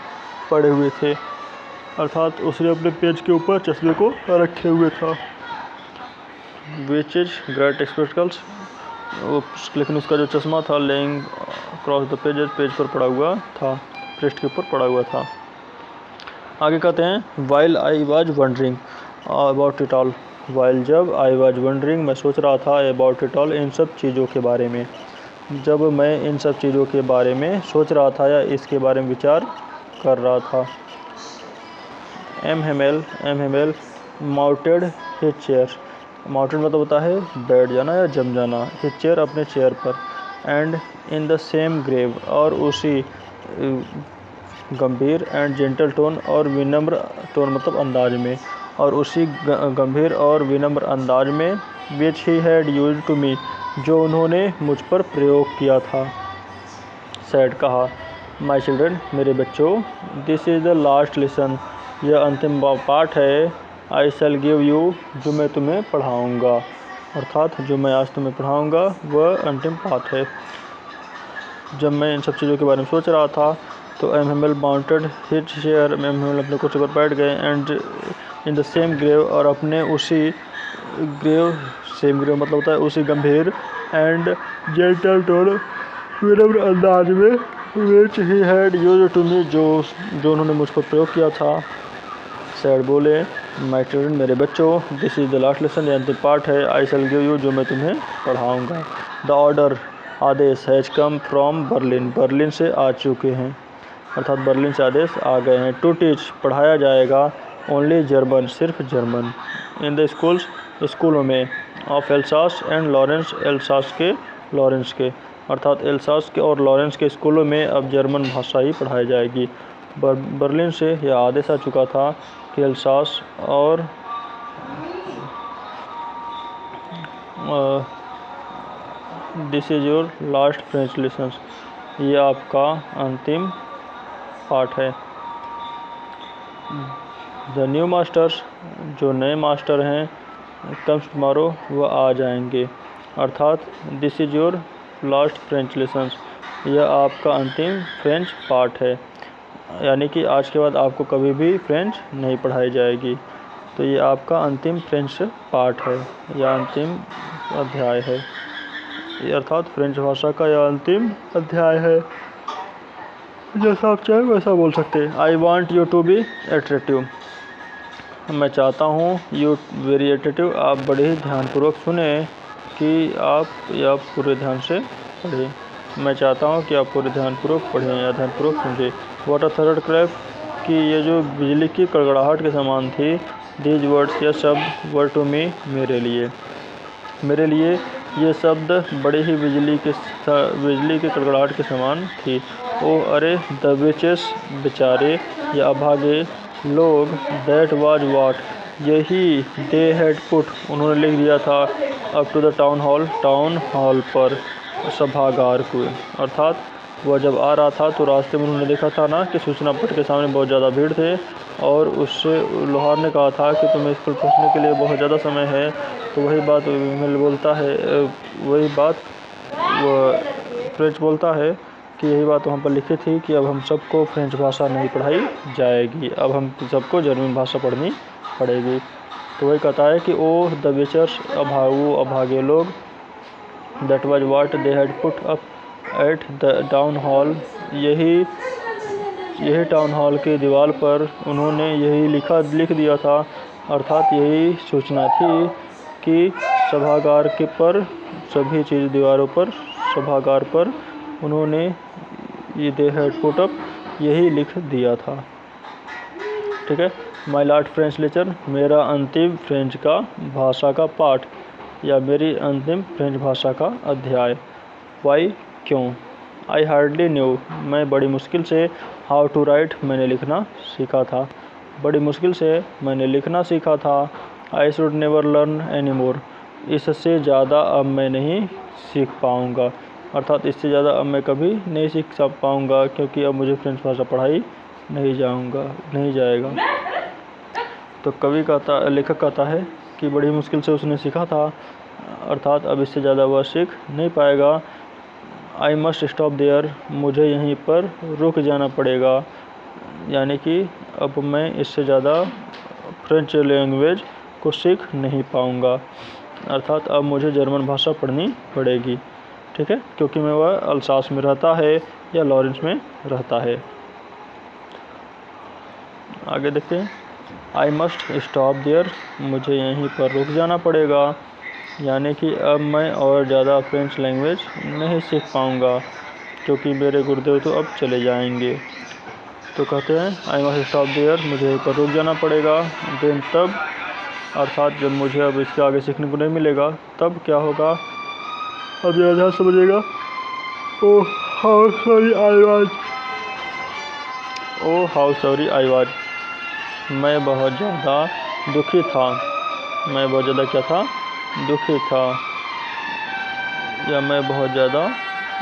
पड़े हुए थे, अर्थात उसने अपने पेज के ऊपर चश्मे को रखे हुए था। विच इज ग्रेट एक्सपेक्टिकल्स, लेकिन उसका जो चश्मा था लेइंग क्रॉस द पेज पर पड़ा हुआ था, पृष्ठ के ऊपर पड़ा हुआ था। आगे कहते हैं while I was wondering about it all. While जब, आई वॉज वंडरिंग मैं सोच रहा था, अबाउट इट ऑल इन सब चीज़ों के बारे में। जब मैं इन सब चीज़ों के बारे में सोच रहा था या इसके बारे में विचार कर रहा था। M Hamel mounted his chair. Mounted मतलब होता है बैठ जाना या जम जाना। हिज चेयर अपने चेयर पर। And in the same grave और उसी गंभीर एंड जेंटल टोन और विनम्र टोन मतलब अंदाज में, और उसी गंभीर और विनम्र अंदाज में which he had used to me जो उन्होंने मुझ पर प्रयोग किया था। सैड कहा, माई चिल्ड्रन मेरे बच्चों, this is the last lesson यह अंतिम पाठ है। आई शैल गिव यू जो मैं तुम्हें पढ़ाऊँगा, अर्थात जो मैं आज तुम्हें पढ़ाऊँगा वह अंतिम पाठ है। जब मैं इन सब चीज़ों के बारे में सोच रहा था तो M Hamel mounted his chair, M Hamel अपने कुर्सी पर बैठ गए। And in the same grave और अपने उसी ग्रेव, सेम ग्रेव मतलब होता है उसी गंभीर एंड जेंटल टोन विनम्र अंदाज में which he had used to me जो उन्होंने मुझ पर प्रयोग किया था। सैड बोले, माई चिल्ड्रन मेरे बच्चों, this is the last lesson यह अंतिम पाठ है। आई शैल गिव यू जो मैं तुम्हें पढ़ाऊँगा। द ऑर्डर आदेश has come from Berlin, Berlin से आ चुके हैं, अर्थात बर्लिन से आदेश आ गए हैं। टू टीच पढ़ाया जाएगा, ओनली जर्मन सिर्फ जर्मन। इन द स्कूल्स स्कूलों में, of Alsace and Lawrence Alsace के लॉरेंस के, अर्थात एल्सास के और लॉरेंस के स्कूलों में अब जर्मन भाषा ही पढ़ाई जाएगी। बर्लिन से यह आदेश आ चुका था कि एल्सास और this is your last French lesson ये आपका अंतिम पाठ है। द न्यू मास्टर्स जो नए मास्टर हैं, कम्स टुमारो वह आ जाएंगे, अर्थात this is your last French lesson यह आपका अंतिम फ्रेंच पाठ है, यानी कि आज के बाद आपको कभी भी फ्रेंच नहीं पढ़ाई जाएगी। तो ये आपका अंतिम फ्रेंच पाठ है या अंतिम अध्याय है, अर्थात फ्रेंच भाषा का यह अंतिम अध्याय है। जैसा आप चाहे वैसा बोल सकते हैं। I want you to be attractive, मैं चाहता हूँ यू वेरी एट्रेक्टिव आप बड़े ही ध्यानपूर्वक सुने कि आप पूरे ध्यान से पढ़ें। मैं चाहता हूँ कि आप पूरे ध्यानपूर्वक पढ़ें या ध्यानपूर्वक समझें। वाटर थर्ड क्रैप कि ये जो बिजली की कड़कड़ाहट के समान थी। दीज वर्ड्स यह शब्द वर टू मी मेरे लिए ये शब्द बड़े ही बिजली की कड़कड़ाहट के समान थी। ओ अरे द विचेस बेचारे या अभागे लोग, दैट वाज वाट यही दे हैड पुट उन्होंने लिख दिया था up to the town hall पर सभागार को, अर्थात वह जब आ रहा था तो रास्ते में उन्होंने देखा था ना कि सूचना पट के सामने बहुत ज़्यादा भीड़ थे और उससे लोहार ने कहा था कि तुम्हें स्कूल पहुंचने के लिए बहुत ज़्यादा समय है। तो वही बात मिल बोलता है, वही बात वह फ्रेंच बोलता है कि यही बात वहाँ पर लिखी थी कि अब हम सबको फ्रेंच भाषा नहीं पढ़ाई जाएगी, अब हम सबको जर्मन भाषा पढ़नी पड़ेगी। तो वही कहता है कि ओ द विचर्स अभागे लोग, that was what they had put up at the town hall यही टाउन हॉल की दीवार पर उन्होंने यही लिख दिया था, अर्थात यही सूचना थी कि सभागार के पर सभी चीज़ दीवारों पर सभागार पर उन्होंने ये दे हैड पुट अप यही लिख दिया था। ठीक है। माई लास्ट फ्रेंच लेक्चर मेरा अंतिम फ्रेंच का भाषा का पाठ या मेरी अंतिम फ्रेंच भाषा का अध्याय। वाई क्यों? आई हार्डली न्यू मैं बड़ी मुश्किल से हाउ टू राइट मैंने लिखना सीखा था, बड़ी मुश्किल से मैंने लिखना सीखा था। I should never learn any more इससे ज़्यादा अब मैं नहीं सीख पाऊँगा, अर्थात इससे ज़्यादा अब मैं कभी नहीं सीख पाऊँगा क्योंकि अब मुझे फ्रेंच भाषा पढ़ाई नहीं जाएगा। तो लेखक कहता है कि बड़ी मुश्किल से उसने सीखा था, अर्थात अब इससे ज़्यादा वह सीख नहीं पाएगा। आई मस्ट स्टॉप देयर मुझे यहीं पर रुक जाना पड़ेगा, यानी कि अब मैं इससे ज़्यादा फ्रेंच लैंग्वेज को सीख नहीं पाऊँगा, अर्थात अब मुझे जर्मन भाषा पढ़नी पड़ेगी। ठीक है, क्योंकि मैं वह अल्सास में रहता है या लॉरेंस में रहता है। आगे देखते हैं। आई मस्ट स्टॉप देयर, मुझे यहीं पर रुक जाना पड़ेगा, यानी कि अब मैं और ज़्यादा फ्रेंच लैंग्वेज नहीं सीख पाऊँगा क्योंकि मेरे गुरुदेव तो अब चले जाएंगे। तो कहते हैं आई मस्ट स्टॉप देयर, मुझे यहीं पर रुक जाना पड़ेगा। देन तब, अर्थात जब मुझे अब इसके आगे सीखने को नहीं मिलेगा तब क्या होगा, अब जरा ध्यान समझिएगा। Oh how sorry I was, oh how sorry I was, मैं बहुत ज़्यादा दुखी था। मैं बहुत ज़्यादा क्या था, दुखी था। या मैं बहुत ज़्यादा,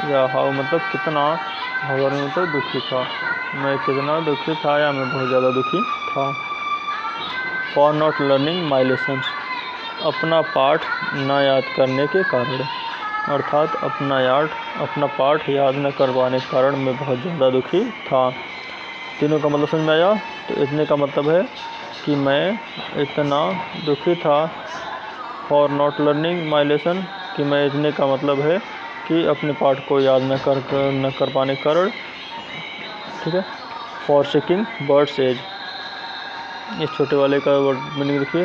या हाउ मतलब कितना, हाउ मतलब दुखी था। मैं कितना दुखी था या मैं बहुत ज़्यादा दुखी था। For not learning my lessons, अपना पाठ ना याद करने के कारण, अर्थात अपना पाठ याद न कर पाने के कारण मैं बहुत ज़्यादा दुखी था। तीनों का मतलब समझ में आया। तो इतने का मतलब है कि मैं इतना दुखी था। For not learning my lesson, कि मैं इतने का मतलब है कि अपने पाठ को याद न कर पाने के कारण, ठीक है। फॉर सीकिंग बर्ड्स एज, इस छोटे वाले का वर्ड मीनिंग देखिए।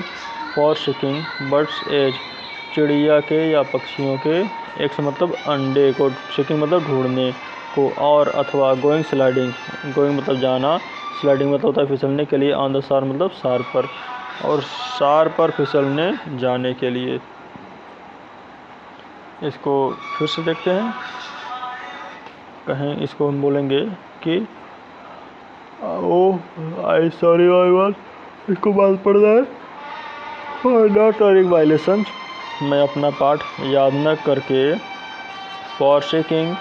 फॉर सीकिंग बर्ड्स एज, चिड़िया के या पक्षियों के एक से मतलब अंडे को, सीकिंग मतलब ढूंढने को, और अथवा गोइंग स्लाइडिंग, गोइंग मतलब जाना, स्लाइडिंग मतलब होता है फिसलने के लिए, ऑन द सार मतलब सार पर, और सार पर फिसलने जाने के लिए। इसको फिर से देखते हैं। कहें इसको हम बोलेंगे कि ओ आई सॉरी आई वाज, इसको बात पढ़ना है। नॉट लर्निंग माई लेसन्स, मैं अपना पाठ याद न करके, फॉर सीकिंग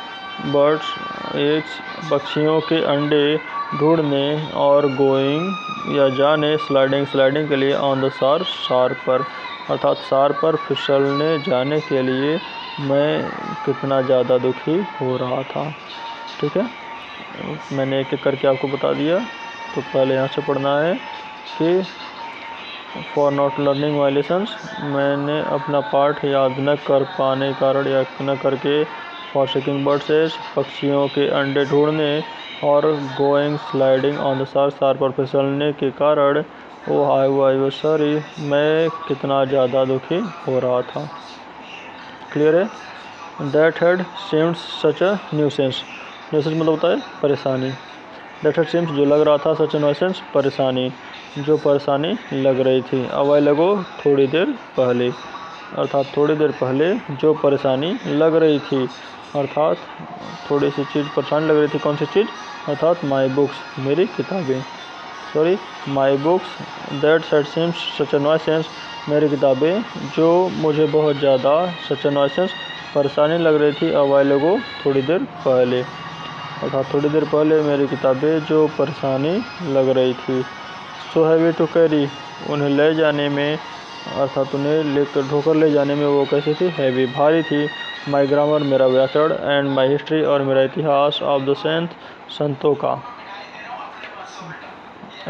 बर्ड्स एज, पक्षियों के अंडे ढूंढने, और गोइंग या जाने, स्लाइडिंग के लिए, ऑन द सार सार पर, अर्थात सार पर फिसलने जाने के लिए मैं कितना ज़्यादा दुखी हो रहा था। ठीक है, मैंने एक एक करके आपको बता दिया। तो पहले यहाँ से पढ़ना है कि for not learning my lessons, मैंने अपना पाठ याद न कर पाने कारण या न करके, फॉर सीकिंग बर्ड्स एज, पक्षियों के अंडे ढूंढने, और गोइंग स्लाइडिंग ऑन द सार, सार पर फिसलने के कारण, ओ आई वाज सॉरी, मैं कितना ज़्यादा दुखी हो रहा था। क्लियर है। That had seemed such a nuisance, nuisance मतलब होता है परेशानी। दैट हैड सीम्ड जो लग रहा था, सच अ न्यूसेंस परेशानी, जो परेशानी लग रही थी। अवाइल अगो थोड़ी देर पहले, अर्थात थोड़ी देर पहले जो परेशानी लग रही थी, अर्थात थोड़ी सी चीज़ परेशानी लग रही थी। कौन सी चीज़, अर्थात माई बुक्स, मेरी किताबें, sorry my books, that had seemed such a nuisance, मेरी किताबें जो मुझे बहुत ज़्यादा, सच अ न्यूसेंस परेशानी लग रही थी, अवाइल अगो थोड़ी देर पहले, अर्थात थोड़ी देर पहले मेरी किताबें जो परेशानी लग रही थी। सो हैवी टू कैरी, उन्हें ले जाने में, अर्थात उन्हें लेकर ढोकर ले जाने में वो कैसी थी, हैवी भारी थी। माई ग्रामर मेरा व्याकरण, एंड माई हिस्ट्री और मेरा इतिहास, ऑफ द सेंथ संतों का,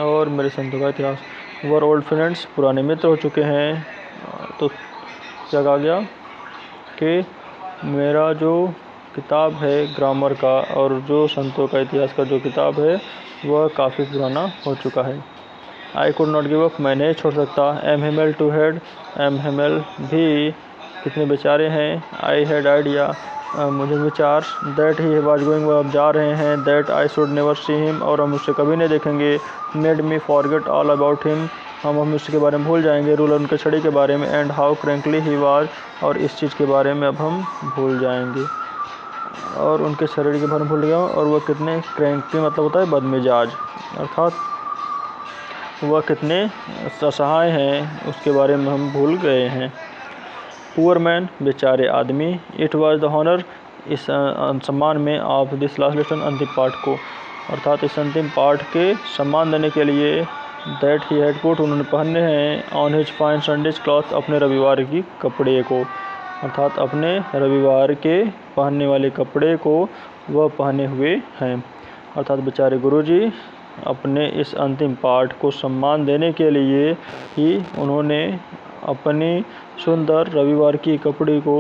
और मेरे संतों का इतिहास, वर ओल्ड फ्रेंड्स पुराने मित्र हो चुके हैं। तो क्या कहा गया कि मेरा जो किताब है ग्रामर का और जो संतों का इतिहास का जो किताब है वह काफ़ी पुराना हो चुका है। I could not give up, मैं नहीं छोड़ सकता। M Hemal to head, M Hemal भी कितने बेचारे हैं। आई हैड आइडिया, मुझे विचार। दैट ही वाज गोइंग, वह अब जा रहे हैं। That I should never see him, और हम उससे कभी नहीं देखेंगे। Made me forget all about him, हम उसके बारे में भूल जाएंगे। रूलर उनके छड़ी के बारे में। एंड हाउ क्रैंकली ही वाज, और इस चीज़ के बारे में अब हम भूल जाएंगे, और उनके शरीर के बारे में भूल गया। और वह कितने क्रैंकी मतलब होता है बदमिजाज, अर्थात वह कितने असहाय हैं उसके बारे में हम भूल गए हैं। पुअर मैन, बेचारे आदमी। इट वाज द हॉनर, इस सम्मान में, ऑफ दिस लास्ट लेसन, अंतिम पाठ को, अर्थात इस अंतिम पाठ के सम्मान देने के लिए, दैट ही हैड पुट, उन्होंने पहने हैं, on his fine Sundays cloth, अपने रविवार की कपड़े को, अर्थात अपने रविवार के पहनने वाले कपड़े को वह पहने हुए हैं। अर्थात बेचारे गुरुजी अपने इस अंतिम पाठ को सम्मान देने के लिए ही उन्होंने अपनी सुंदर रविवार की कपड़े को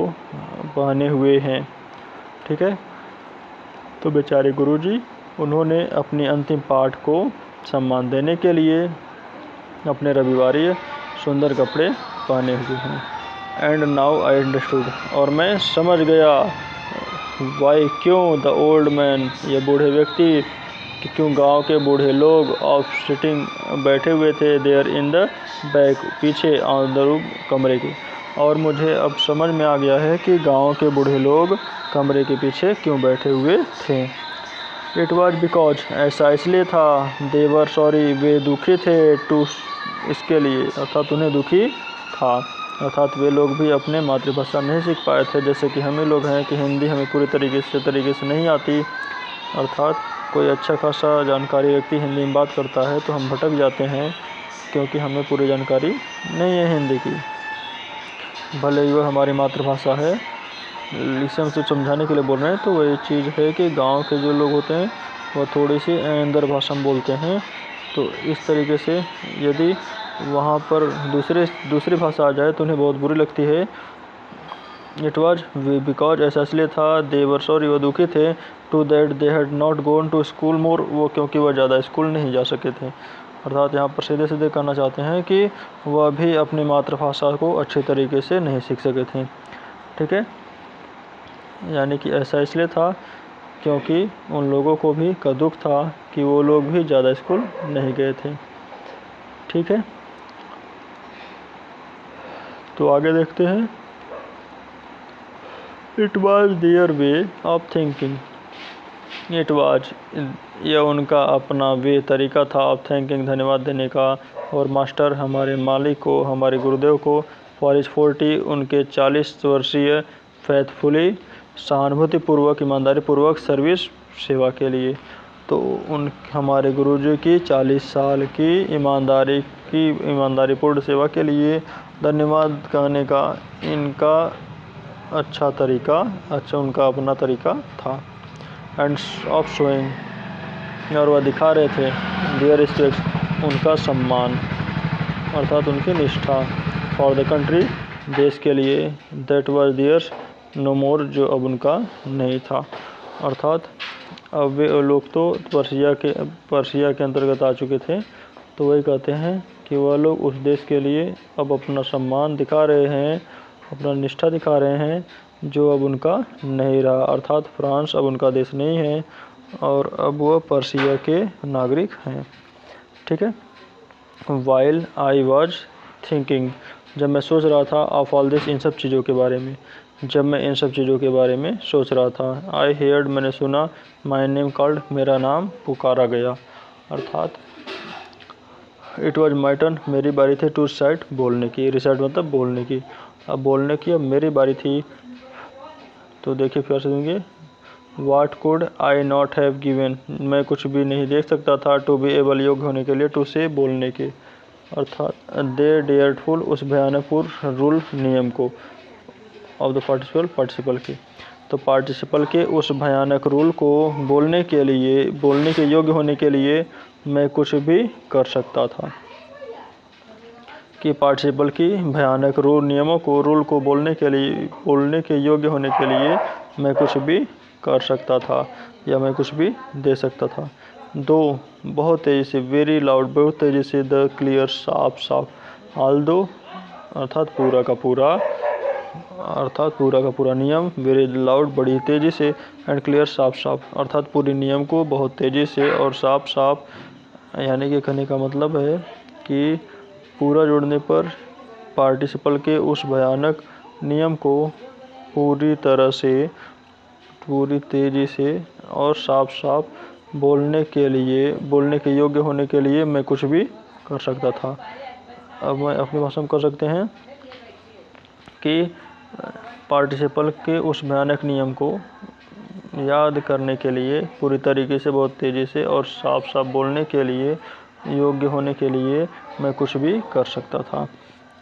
पहने हुए हैं। ठीक है, तो बेचारे गुरुजी उन्होंने अपनी अंतिम पाठ को सम्मान देने के लिए अपने रविवारीय सुंदर कपड़े पहने हुए हैं। एंड नाउ आई अंडरस्टूड, और मैं समझ गया, वाई क्यों द ओल्ड मैन, ये बूढ़े व्यक्ति, कि क्यों गांव के बूढ़े लोग ऑफ सिटिंग बैठे हुए थे, देयर इन द बैक, पीछे ऑन द रूम, कमरे के। और मुझे अब समझ में आ गया है कि गांव के बूढ़े लोग कमरे के पीछे क्यों बैठे हुए थे। इट वॉज बिकॉज, ऐसा इसलिए था, दे वर सॉरी, वे दुखी थे, टू, इसके लिए, अर्थात उन्हें दुखी था, अर्थात वे लोग भी अपने मातृभाषा नहीं सीख पाए थे, जैसे कि हम ही लोग हैं कि हिंदी हमें पूरी तरीके से नहीं आती। अर्थात कोई अच्छा खासा जानकारी व्यक्ति हिंदी में बात करता है तो हम भटक जाते हैं, क्योंकि हमें पूरी जानकारी नहीं है हिंदी की, भले ही वह हमारी मातृभाषा है। इसे हम सिर्फ समझाने के लिए बोल रहे हैं। तो वही चीज़ है कि गांव के जो लोग होते हैं वह थोड़ी सी अंदर भाषा में बोलते हैं, तो इस तरीके से यदि वहाँ पर दूसरी भाषा आ जाए तो उन्हें बहुत बुरी लगती है। इट वॉज बिकॉज, ऐसा इसलिए था, दे वर सॉरी, वो दुखी थे, to that they had not gone to school more, वो क्योंकि वह ज़्यादा स्कूल नहीं जा सके थे। अर्थात यहाँ पर सीधे सीधे कहना चाहते हैं कि वह भी अपनी मातृभाषा को अच्छे तरीके से नहीं सीख सके थे। ठीक है, यानी कि ऐसा इसलिए था क्योंकि उन लोगों को भी का दुख था कि वो लोग भी ज़्यादा स्कूल नहीं गए थे। ठीक है, तो आगे देखते हैं। It was their way of thinking, it was, यह उनका अपना वे तरीका था, ऑफ थिंकिंग, धन्यवाद देने का, और मास्टर, हमारे मालिक को, हमारे गुरुदेव को, फॉर इज 40, उनके 40 वर्षीय, फैथफुली, सहानुभूतिपूर्वक, ईमानदारी पूर्वक, सर्विस, सेवा के लिए। तो उन हमारे गुरुजी की 40 साल की ईमानदारीपूर्ण सेवा के लिए धन्यवाद कहने का इनका अच्छा तरीका, उनका अपना तरीका था। एंड ऑफ शोइंग, और वह दिखा रहे थे, देयर रिस्पेक्ट, उनका सम्मान, अर्थात उनकी निष्ठा, फॉर द कंट्री, देश के लिए, दैट वाज देयर्स नो मोर, जो अब उनका नहीं था। अर्थात अब वे लोग तो पर्शिया के अंतर्गत आ चुके थे, तो वही कहते हैं कि वह लोग उस देश के लिए अब अपना सम्मान दिखा रहे हैं, अपना निष्ठा दिखा रहे हैं, जो अब उनका नहीं रहा। अर्थात फ्रांस अब उनका देश नहीं है और अब वह पर्शिया के नागरिक हैं। ठीक है, वाइल आई वॉज थिंकिंग, जब मैं सोच रहा था, ऑफ ऑल दिस, इन सब चीज़ों के बारे में, जब मैं इन सब चीज़ों के बारे में सोच रहा था, आई हेयर्ड, मैंने सुना, माई नेम कॉल्ड, मेरा नाम पुकारा गया। अर्थात इट वॉज माई टर्न, मेरी बारी थी, टू रिसाइट, बोलने की, रिसाइट मतलब बोलने की, अब बोलने की अब मेरी बारी थी। तो देखिए फिर से देंगे, what could I not have given, मैं कुछ भी नहीं देख सकता था, टू बी एबल, योग्य होने के लिए, टू से, बोलने के, अर्थात दे डेयरफुल, उस भयानक पूर्ण रूल, नियम को, ऑफ द पार्टिसिपल के, तो पार्टिसिपल के उस भयानक रूल को बोलने के योग्य होने के लिए मैं कुछ भी कर सकता था। कि पार्टिसिपल की भयानक नियमों को, रूल को बोलने के योग्य होने के लिए मैं कुछ भी कर सकता था, या मैं कुछ भी दे सकता था। दो, बहुत तेज़ी से, वेरी लाउड, बहुत तेज़ी से, द क्लियर, साफ, ऑल्दो, अर्थात पूरा का पूरा नियम, वेरी लाउड, बड़ी तेज़ी से, एंड क्लियर, साफ, अर्थात पूरी नियम को बहुत तेज़ी से और साफ, यानी कि कहने का मतलब है कि पूरा जोड़ने पर पार्टिसिपल के उस भयानक नियम को पूरी तरह से, पूरी तेज़ी से और साफ बोलने के योग्य होने के लिए मैं कुछ भी कर सकता था। अब मैं अपनी भाषा में कर सकते हैं कि पार्टिसिपल के उस भयानक नियम को याद करने के लिए, पूरी तरीके से, बहुत तेज़ी से और साफ बोलने के लिए, योग्य होने के लिए मैं कुछ भी कर सकता था।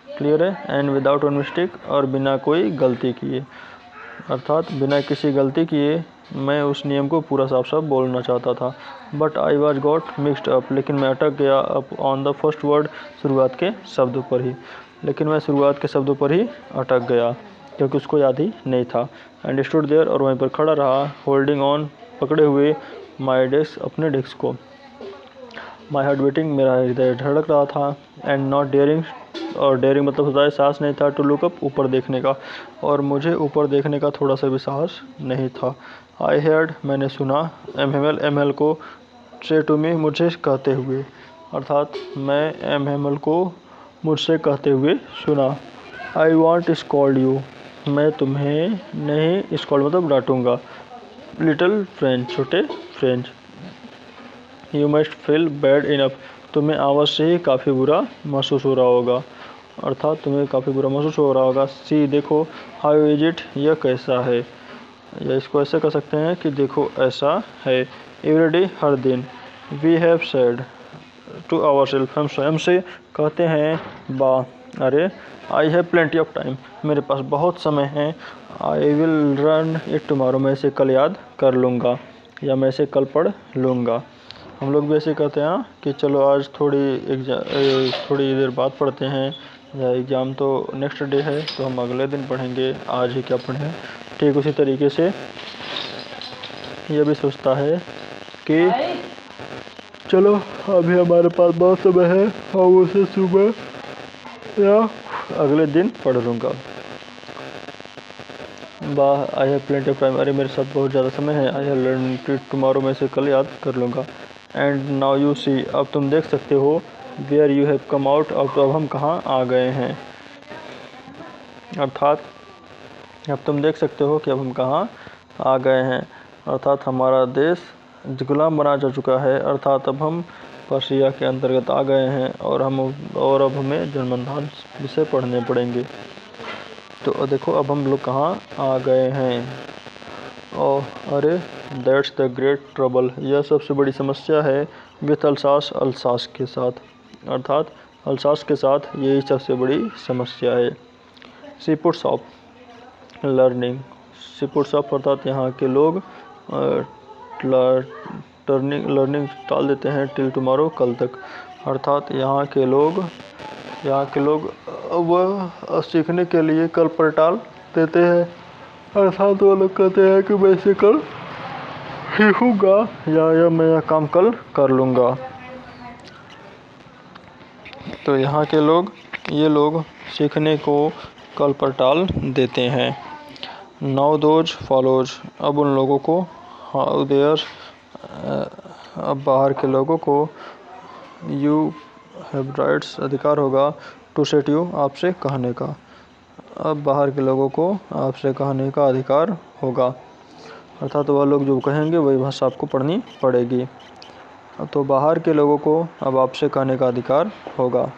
क्लियर है, एंड विदाउट वन मिस्टेक, और बिना कोई गलती किए, अर्थात बिना किसी गलती किए मैं उस नियम को पूरा साफ बोलना चाहता था। But I was got mixed up, लेकिन मैं अटक गया, up on the first word, शुरुआत के शब्दों पर ही, लेकिन मैं शुरुआत के शब्दों पर ही अटक गया क्योंकि उसको याद ही नहीं था। एंड स्टूड देयर, और वहीं पर खड़ा रहा, होल्डिंग ऑन, पकड़े हुए, माई डेस्क, अपने डेस्क को। माई हार्ट बीटिंग, मेरा हृदय धड़क रहा था। एंड नॉट डेयरिंग, और डेयरिंग मतलब होता है साहस नहीं था, टू लुक अप, ऊपर देखने का, और मुझे ऊपर देखने का थोड़ा सा भी साहस नहीं था। आई हेयर्ड, मैंने सुना, एम एल को से टू मी, मुझे कहते हुए, अर्थात मैं एम को मुझसे कहते हुए सुना। आई वॉन्ट स्कॉल्ड यू, मैं तुम्हें नहीं स्कॉल्ड मतलब डांटूंगा। लिटिल फ्रेंच, छोटे French. You must feel bad enough, तुम्हें आवाज़ से ही काफ़ी बुरा महसूस हो रहा होगा, अर्थात तुम्हें काफ़ी बुरा महसूस हो रहा होगा। सी, देखो, हाउ इज इट, यह कैसा है, या इसको ऐसे कर सकते हैं कि देखो ऐसा है। एवरीडे, हर दिन। We have said to our self, हम स्वयं से कहते हैं बा, अरे, I have plenty of time, मेरे पास बहुत समय है। I will run it tomorrow, मैं इसे कल याद कर लूँगा, या मैं इसे कल पढ़ लूँगा। हम लोग भी ऐसे कहते हैं कि चलो आज थोड़ी देर बाद पढ़ते हैं, या एग्ज़ाम तो नेक्स्ट डे है तो हम अगले दिन पढ़ेंगे, आज ही क्या पढ़ें। ठीक उसी तरीके से यह भी सोचता है कि चलो अभी हमारे पास बहुत समय है, हम उसे सुबह या अगले दिन पढ़ लूँगा। वाह, आई हैव प्लेंटी ऑफ टाइम, अरे मेरे साथ बहुत ज़्यादा समय है। I have learn it tomorrow, मैं इसे कल याद कर लूँगा। एंड नाउ यू सी, अब तुम देख सकते हो, where you have come out, अब हम कहाँ आ गए हैं, अर्थात अब तुम देख सकते हो कि अब हम कहाँ आ गए हैं, अर्थात हमारा देश गुलाम बना जा चुका है, अर्थात अब हम पर्शिया के अंतर्गत आ गए हैं, और अब हमें जन्मधान विषय पढ़ने पड़ेंगे। तो देखो अब हम लोग कहाँ आ गए हैं। ओह अरे, दैट्स द ग्रेट ट्रबल, यह सबसे बड़ी समस्या है। विथ अल्सास, अल्सास के साथ, अर्थात अल्सास के साथ यही सबसे बड़ी समस्या है। See puts off learning, see puts off अर्थात यहाँ के लोग लर्निंग टाल देते हैं, टिल टुमारो, कल तक, अर्थात यहाँ के लोग वह सीखने के लिए कल पर टाल देते हैं, अर्थात वो लोग कहते हैं कि मैं इसे कल सीखूँगा, या मैं यह काम कल कर लूँगा। तो यहाँ के लोग, ये लोग सीखने को कल पर टाल देते हैं। नाउ दोज फॉलोज, अब उन लोगों को, हाउ देयर, अब बाहर के लोगों को, यू हैव राइट्स, अधिकार होगा, टू सेट यू, आपसे कहने का, अब बाहर के लोगों को आपसे कहने का अधिकार होगा, अर्थात वह लोग जो कहेंगे वही भाषा आपको पढ़नी पड़ेगी। तो बाहर के लोगों को अब आपसे कहने का अधिकार होगा।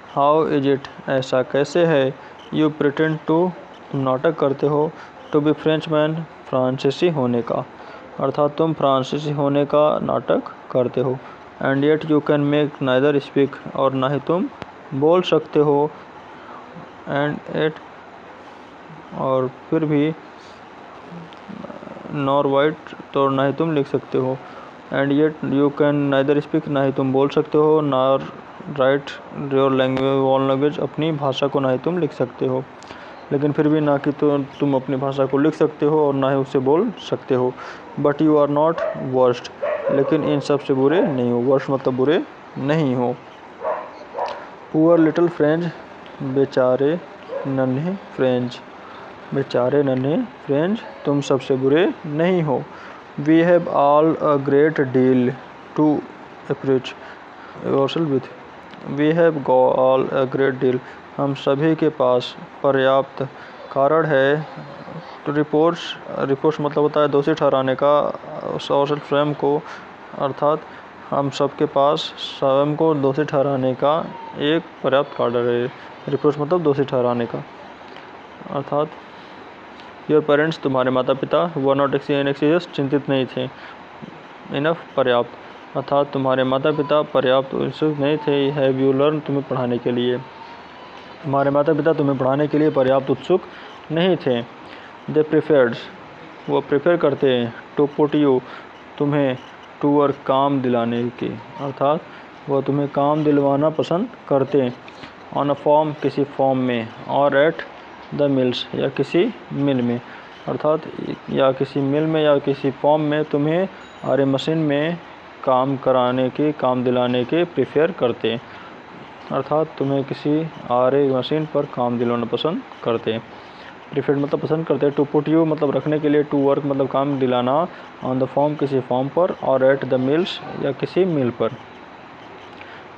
हाउ इज इट, ऐसा कैसे है। यू प्रिटेंड टू, तुम नाटक करते हो, टू बी फ्रेंच मैन, फ्रांसीसी होने का, अर्थात तुम फ्रांसीसी होने का नाटक करते हो। And yet you can make neither speak, और ना ही तुम बोल सकते हो। एंड एट, और फिर भी, नॉर वाइट, तो ना ही तुम लिख सकते हो। And yet you can neither speak, ना ही तुम बोल सकते हो, नॉर राइट योर लैंग्वेज, अपनी भाषा को ना ही तुम लिख सकते हो। लेकिन फिर भी ना कि तो तुम अपनी भाषा को लिख सकते हो और ना ही उसे बोल सकते हो। But you are not worst, लेकिन इन सब से बुरे नहीं हो, वर्स्ट मतलब बुरे नहीं हो। पुअर लिटिल फ्रेंच, बेचारे नन्हे फ्रेंच, बेचारे नन्हे फ्रेंच, तुम सबसे बुरे नहीं हो। We have all a great deal to approach yourself with, we have all a great deal, हम सभी के पास पर्याप्त कारण है। टू रिपोर्ट्स मतलब होता है दोषी ठहराने का, योरसेल्फ स्वयं को, अर्थात हम सबके पास स्वयं को दोषी ठहराने का एक पर्याप्त कारण है। रिपोर्ट्स मतलब दोषी ठहराने का, अर्थात योर पेरेंट्स, तुम्हारे माता पिता, वर नॉट एंग्जियस, चिंतित नहीं थे, इनफ, पर्याप्त, अर्थात तुम्हारे माता पिता पर्याप्त उत्सुक नहीं थे। हैव यू लर्न, तुम्हें पढ़ाने के लिए, तुम्हारे माता पिता तुम्हें पढ़ाने के लिए पर्याप्त उत्सुक नहीं थे। दे प्रिफर्ड, वो प्रेफर करते हैं, टू पुट यू, तुम्हें, टूअर, काम दिलाने के, अर्थात वह तुम्हें काम दिलवाना पसंद करते हैं। ऑन अ फॉर्म, किसी फॉर्म में, और एट द मिल्स, या किसी मिल में, अर्थात या किसी मिल में या किसी फॉर्म में तुम्हें आरे मशीन में काम दिलाने के प्रेफर करते, अर्थात तुम्हें किसी आरे मशीन पर काम दिलाना पसंद करते। प्रेफर मतलब पसंद करते। टू पुट यू मतलब रखने के लिए। टू वर्क मतलब काम दिलाना। ऑन द फॉर्म किसी फॉर्म पर। और एट द मिल्स या किसी मिल पर।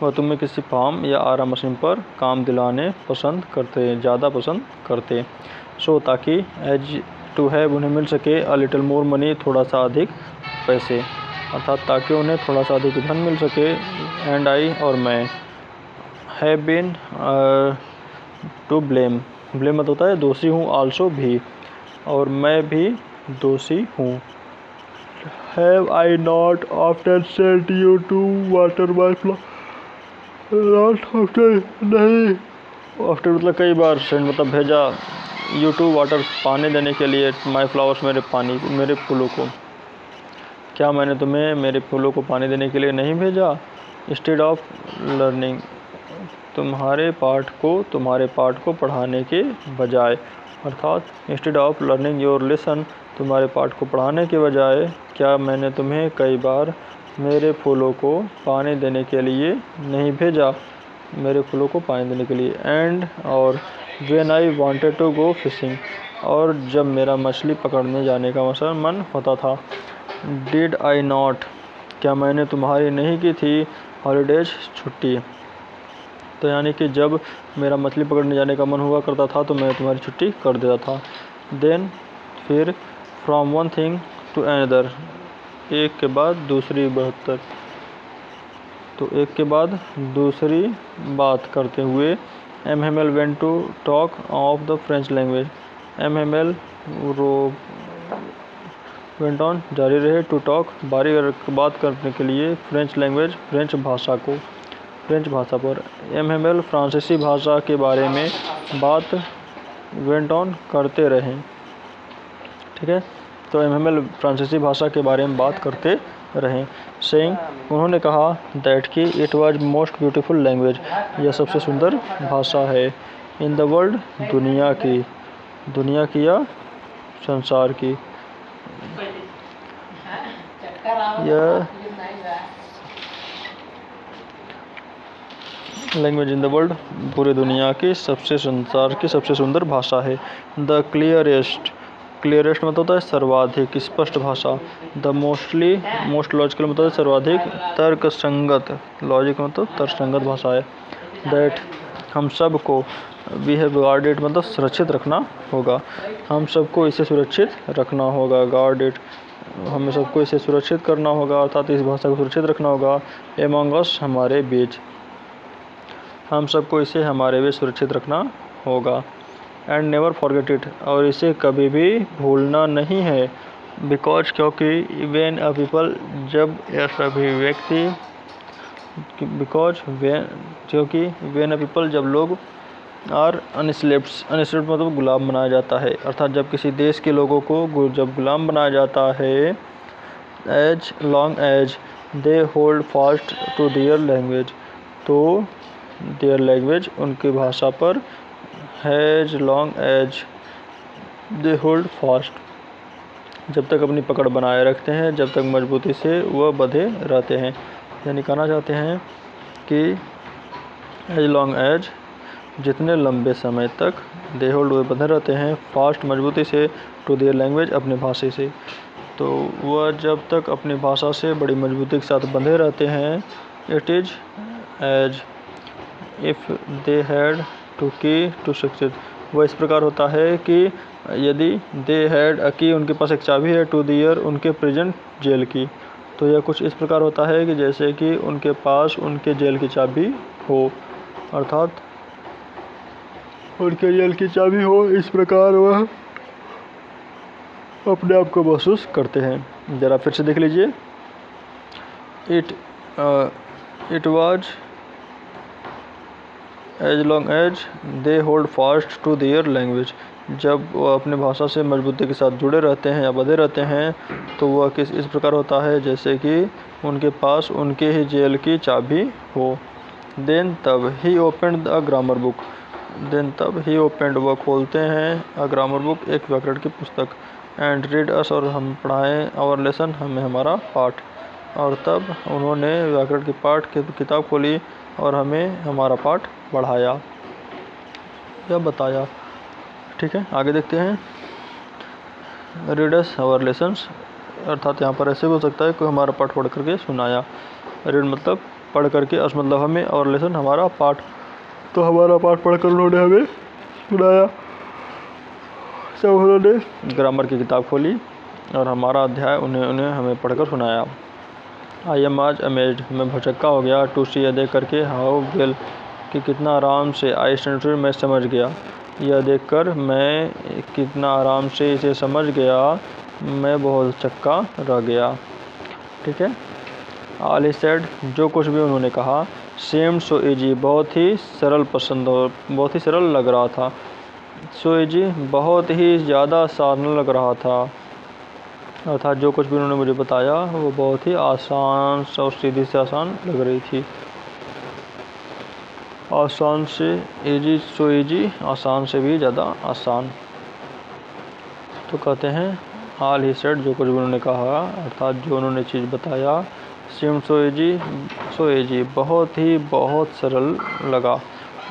वह तुम्हें किसी फार्म या आरा मशीन पर काम दिलाने पसंद करते, ज़्यादा पसंद करते। सो ताकि एज टू हैव उन्हें मिल सके अ लिटिल मोर मनी थोड़ा सा अधिक पैसे, अर्थात ताकि उन्हें थोड़ा सा अधिक धन मिल सके। एंड आई और मैं। हैव बीन टू ब्लेम मतलब होता है दोषी हूँ। आल्सो भी, और मैं भी दोषी हूँ। Have I not often sent you to water my flower, often नहीं, ऑफ्टन मतलब कई बार, सेंट मतलब भेजा, यू टू वाटर पानी देने के लिए, माई फ्लावर्स मेरे फूलों को। क्या मैंने तुम्हें मेरे फूलों को पानी देने के लिए नहीं भेजा। इंस्टेड ऑफ लर्निंग तुम्हारे पाठ को पढ़ाने के बजाय, अर्थात instead of learning your lesson तुम्हारे पाठ को पढ़ाने के बजाय, क्या मैंने तुम्हें कई बार मेरे फूलों को पानी देने के लिए नहीं भेजा, मेरे फूलों को पानी देने के लिए। एंड और when I wanted to go fishing और जब मेरा मछली पकड़ने जाने का मन होता था। डिड आई नॉट क्या मैंने तुम्हारी नहीं की थी हॉलीडेज छुट्टी, तो यानी कि जब मेरा मछली पकड़ने जाने का मन हुआ करता था तो मैं तुम्हारी छुट्टी कर देता था। देन फिर from one thing to another, एक के बाद दूसरी बहत्तर, तो एक के बाद दूसरी बात करते हुए। MML went to talk of the French language, MML went on जारी रहे, टू टॉक बात करने के लिए, फ्रेंच लैंग्वेज फ्रेंच भाषा पर। एमएमएल फ्रांसीसी भाषा के बारे में बात वेंट ऑन करते रहें, ठीक है। तो एमएमएल फ्रांसीसी भाषा के बारे में बात करते रहें। सेइंग उन्होंने कहा दैट कि it was most beautiful language यह सबसे सुंदर भाषा है। इन द वर्ल्ड दुनिया की या संसार की, यह लैंग्वेज इन द वर्ल्ड पूरी दुनिया की संसार की सबसे सुंदर भाषा है। द क्लियरेस्ट मतलब होता है सर्वाधिक स्पष्ट भाषा। द मोस्ट लॉजिकल मतलब सर्वाधिक तर्कसंगत, लॉजिक मतलब तर्कसंगत भाषा है। दैट हम सब को वी हैव गार्डेड मतलब सुरक्षित रखना होगा, हम सबको इसे सुरक्षित रखना होगा। गार्डेड हमें सबको इसे सुरक्षित करना होगा, अर्थात इस भाषा को सुरक्षित रखना होगा। एमंग अस हमारे बीच, हम सबको इसे हमारे बीच सुरक्षित रखना होगा। एंड नेवर फॉरगेट इट और इसे कभी भी भूलना नहीं है। बिकॉज क्योंकि वेन अ पीपल जब यह सभी व्यक्ति, क्योंकि वेन अ पीपल जब लोग आर अनस्लेव्ड मतलब गुलाम बनाया जाता है, अर्थात जब किसी देश के लोगों को जब गुलाम बनाया जाता है। As long as they hold fast to their language, तो देयर लैंग्वेज उनकी भाषा पर, as long as they hold fast जब तक अपनी पकड़ बनाए रखते हैं, जब तक मजबूती से वह बंधे रहते हैं। यानी कहना चाहते हैं कि एज लॉन्ग एज जितने लंबे समय तक, दे होल्ड वे बंधे रहते हैं, फास्ट मजबूती से, टू देयर लैंग्वेज अपनी भाषा से, तो वह जब तक अपनी भाषा से बड़ी मजबूती के साथ बंधे रहते हैं। It is as if they had to key to success, वह इस प्रकार होता है कि यदि दे हैड अ की उनके पास एक चाबी है, टू देयर उनके प्रेजेंट जेल की, तो यह कुछ इस प्रकार होता है कि जैसे कि उनके पास उनके जेल की चाबी हो, अर्थात उनके जेल की चाबी हो, इस प्रकार वह अपने आप को महसूस करते हैं। ज़रा फिर से देख लीजिए। It was as long as they hold fast to their language, जब वह अपने भाषा से मजबूती के साथ जुड़े रहते हैं या बंधे रहते हैं, तो वह इस प्रकार होता है जैसे कि उनके पास उनके ही जेल की चाबी हो। देन तब ही opened a grammar book, then तब ही ओपनड वह खोलते हैं, अ ग्रामर बुक एक व्याकरण की पुस्तक। एंड रीड अस और हम पढ़ाएं, आवर लेसन हमें हमारा पाठ। और तब उन्होंने व्याकरण की पाठ की किताब खोली और हमें हमारा पाठ पढ़ाया या बताया। ठीक है, आगे देखते हैं। रीडर्स आवर लेसन्स, अर्थात यहाँ पर ऐसे भी हो सकता है कि हमारा पाठ पढ़ करके सुनाया। रीड मतलब पढ़ करके, अस मतलब हमें, और लेसन हमारा पाठ, तो हमारा पाठ पढ़कर उन्होंने हमें सुनाया। सब उन्होंने ग्रामर की किताब खोली और हमारा अध्याय उन्हें हमें पढ़कर सुनाया। आई एम आज अमेज्ड, मैं भौचक्का हो गया। टू सी, यह देख करके, हाउ वेल, कि कितना आराम से, आई स्टैंडर्ड, मैं समझ गया। यह देखकर मैं कितना आराम से इसे समझ गया, मैं बहुत चक्का रह गया। ठीक है। ऑल ही सेड, जो कुछ भी उन्होंने कहा। सेम्ड सो इजी, बहुत ही सरल पसंद हो, बहुत ही सरल लग रहा था। सो इजी, बहुत ही ज़्यादा आसान लग रहा था। अर्थात जो कुछ भी उन्होंने मुझे बताया वो बहुत ही आसान और सीधी से आसान लग रही थी। आसान से इजी, सो इजी, आसान से भी ज़्यादा आसान। तो कहते हैं ऑल ही सेड, जो कुछ भी उन्होंने कहा, अर्थात जो उन्होंने चीज़ बताया। सीम्ड सो इजी, बहुत ही बहुत सरल लगा।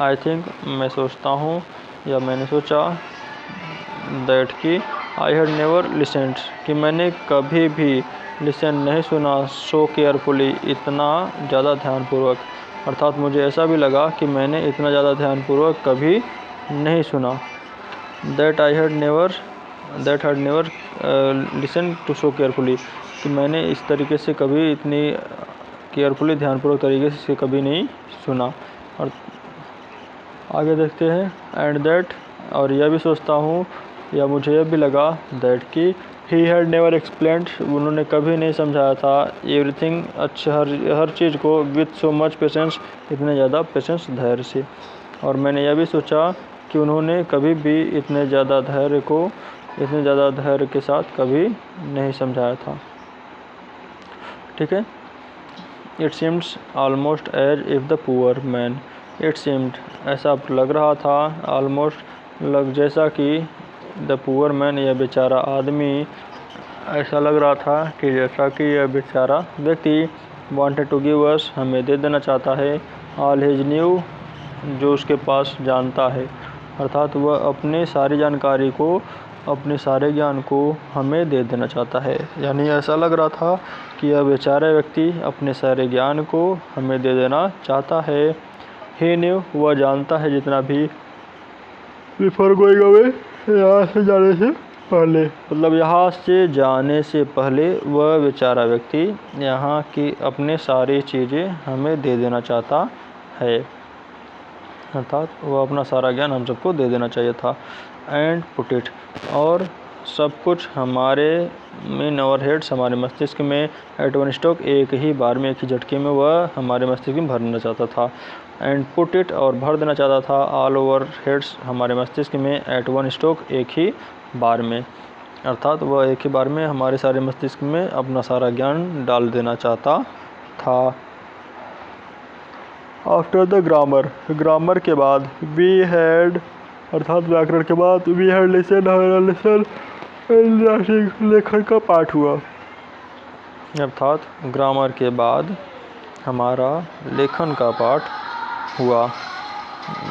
आई थिंक, मैं सोचता हूँ या मैंने सोचा, दैट कि, आई हैड नेवर लिसेंड, कि मैंने कभी भी, लिसन नहीं सुना, सो केयरफुली, इतना ज़्यादा ध्यानपूर्वक। अर्थात मुझे ऐसा भी लगा कि मैंने इतना ज़्यादा ध्यानपूर्वक कभी नहीं सुना। That had never listen to so carefully, कि मैंने इस तरीके से कभी, इतनी केयरफुली, ध्यानपूर्वक तरीके से कभी नहीं सुना। और आगे देखते हैं। एंड दैट, और यह भी सोचता हूँ या मुझे यह भी लगा, दैट कि, ही हैड नेवर एक्सप्लेन्ड, उन्होंने कभी नहीं समझाया था, एवरीथिंग, अच्छा, हर चीज़ को, विथ सो मच पेशेंस, इतने ज़्यादा पेशेंस, धैर्य से। और मैंने यह भी सोचा कि उन्होंने कभी भी इतने ज़्यादा धैर्य के साथ कभी नहीं समझाया था। ठीक है। It seems almost as if the poor man, it seemed, ऐसा लग रहा था, ऑलमोस्ट, जैसा कि, द पुअर मैन, यह बेचारा आदमी, ऐसा लग रहा था कि जैसा कि यह बेचारा व्यक्ति, वांटेड टू गिव अस, हमें दे देना चाहता है, ऑल हिज न्यू, जो उसके पास जानता है। अर्थात वह अपनी सारी जानकारी को, अपने सारे ज्ञान को हमें दे देना चाहता है। यानी ऐसा लग रहा था कि यह बेचारा व्यक्ति अपने सारे ज्ञान को हमें दे देना चाहता है। ही न्यू, वह जानता है जितना भी, बिफोर गोइंग अवे, यहाँ से जाने से पहले, मतलब यहाँ से जाने से पहले वह बेचारा व्यक्ति यहाँ की अपने सारी चीज़ें हमें दे देना चाहता है। अर्थात वह अपना सारा ज्ञान हम सबको दे देना चाहिए था। एंड पुट इट, और सब कुछ हमारे, इन आवर हेड्स, हमारे मस्तिष्क में, एट वन स्ट्रोक, एक ही बार में, एक ही झटके में वह हमारे मस्तिष्क में भरना चाहता था। एंड पुट इट, और भर देना चाहता था, ऑल ओवर हेड्स, हमारे मस्तिष्क में, एट वन स्ट्रोक, एक ही बार में। अर्थात वह एक ही बार में हमारे सारे मस्तिष्क में अपना सारा ज्ञान डाल देना चाहता था। आफ्टर द ग्रामर, ग्रामर के बाद, वी हैड, अर्थात व्याकरण के बाद, वी हैड लिसन, हमारा लिसन, लेखन का पाठ हुआ। अर्थात ग्रामर के बाद हमारा लेखन का पाठ हुआ।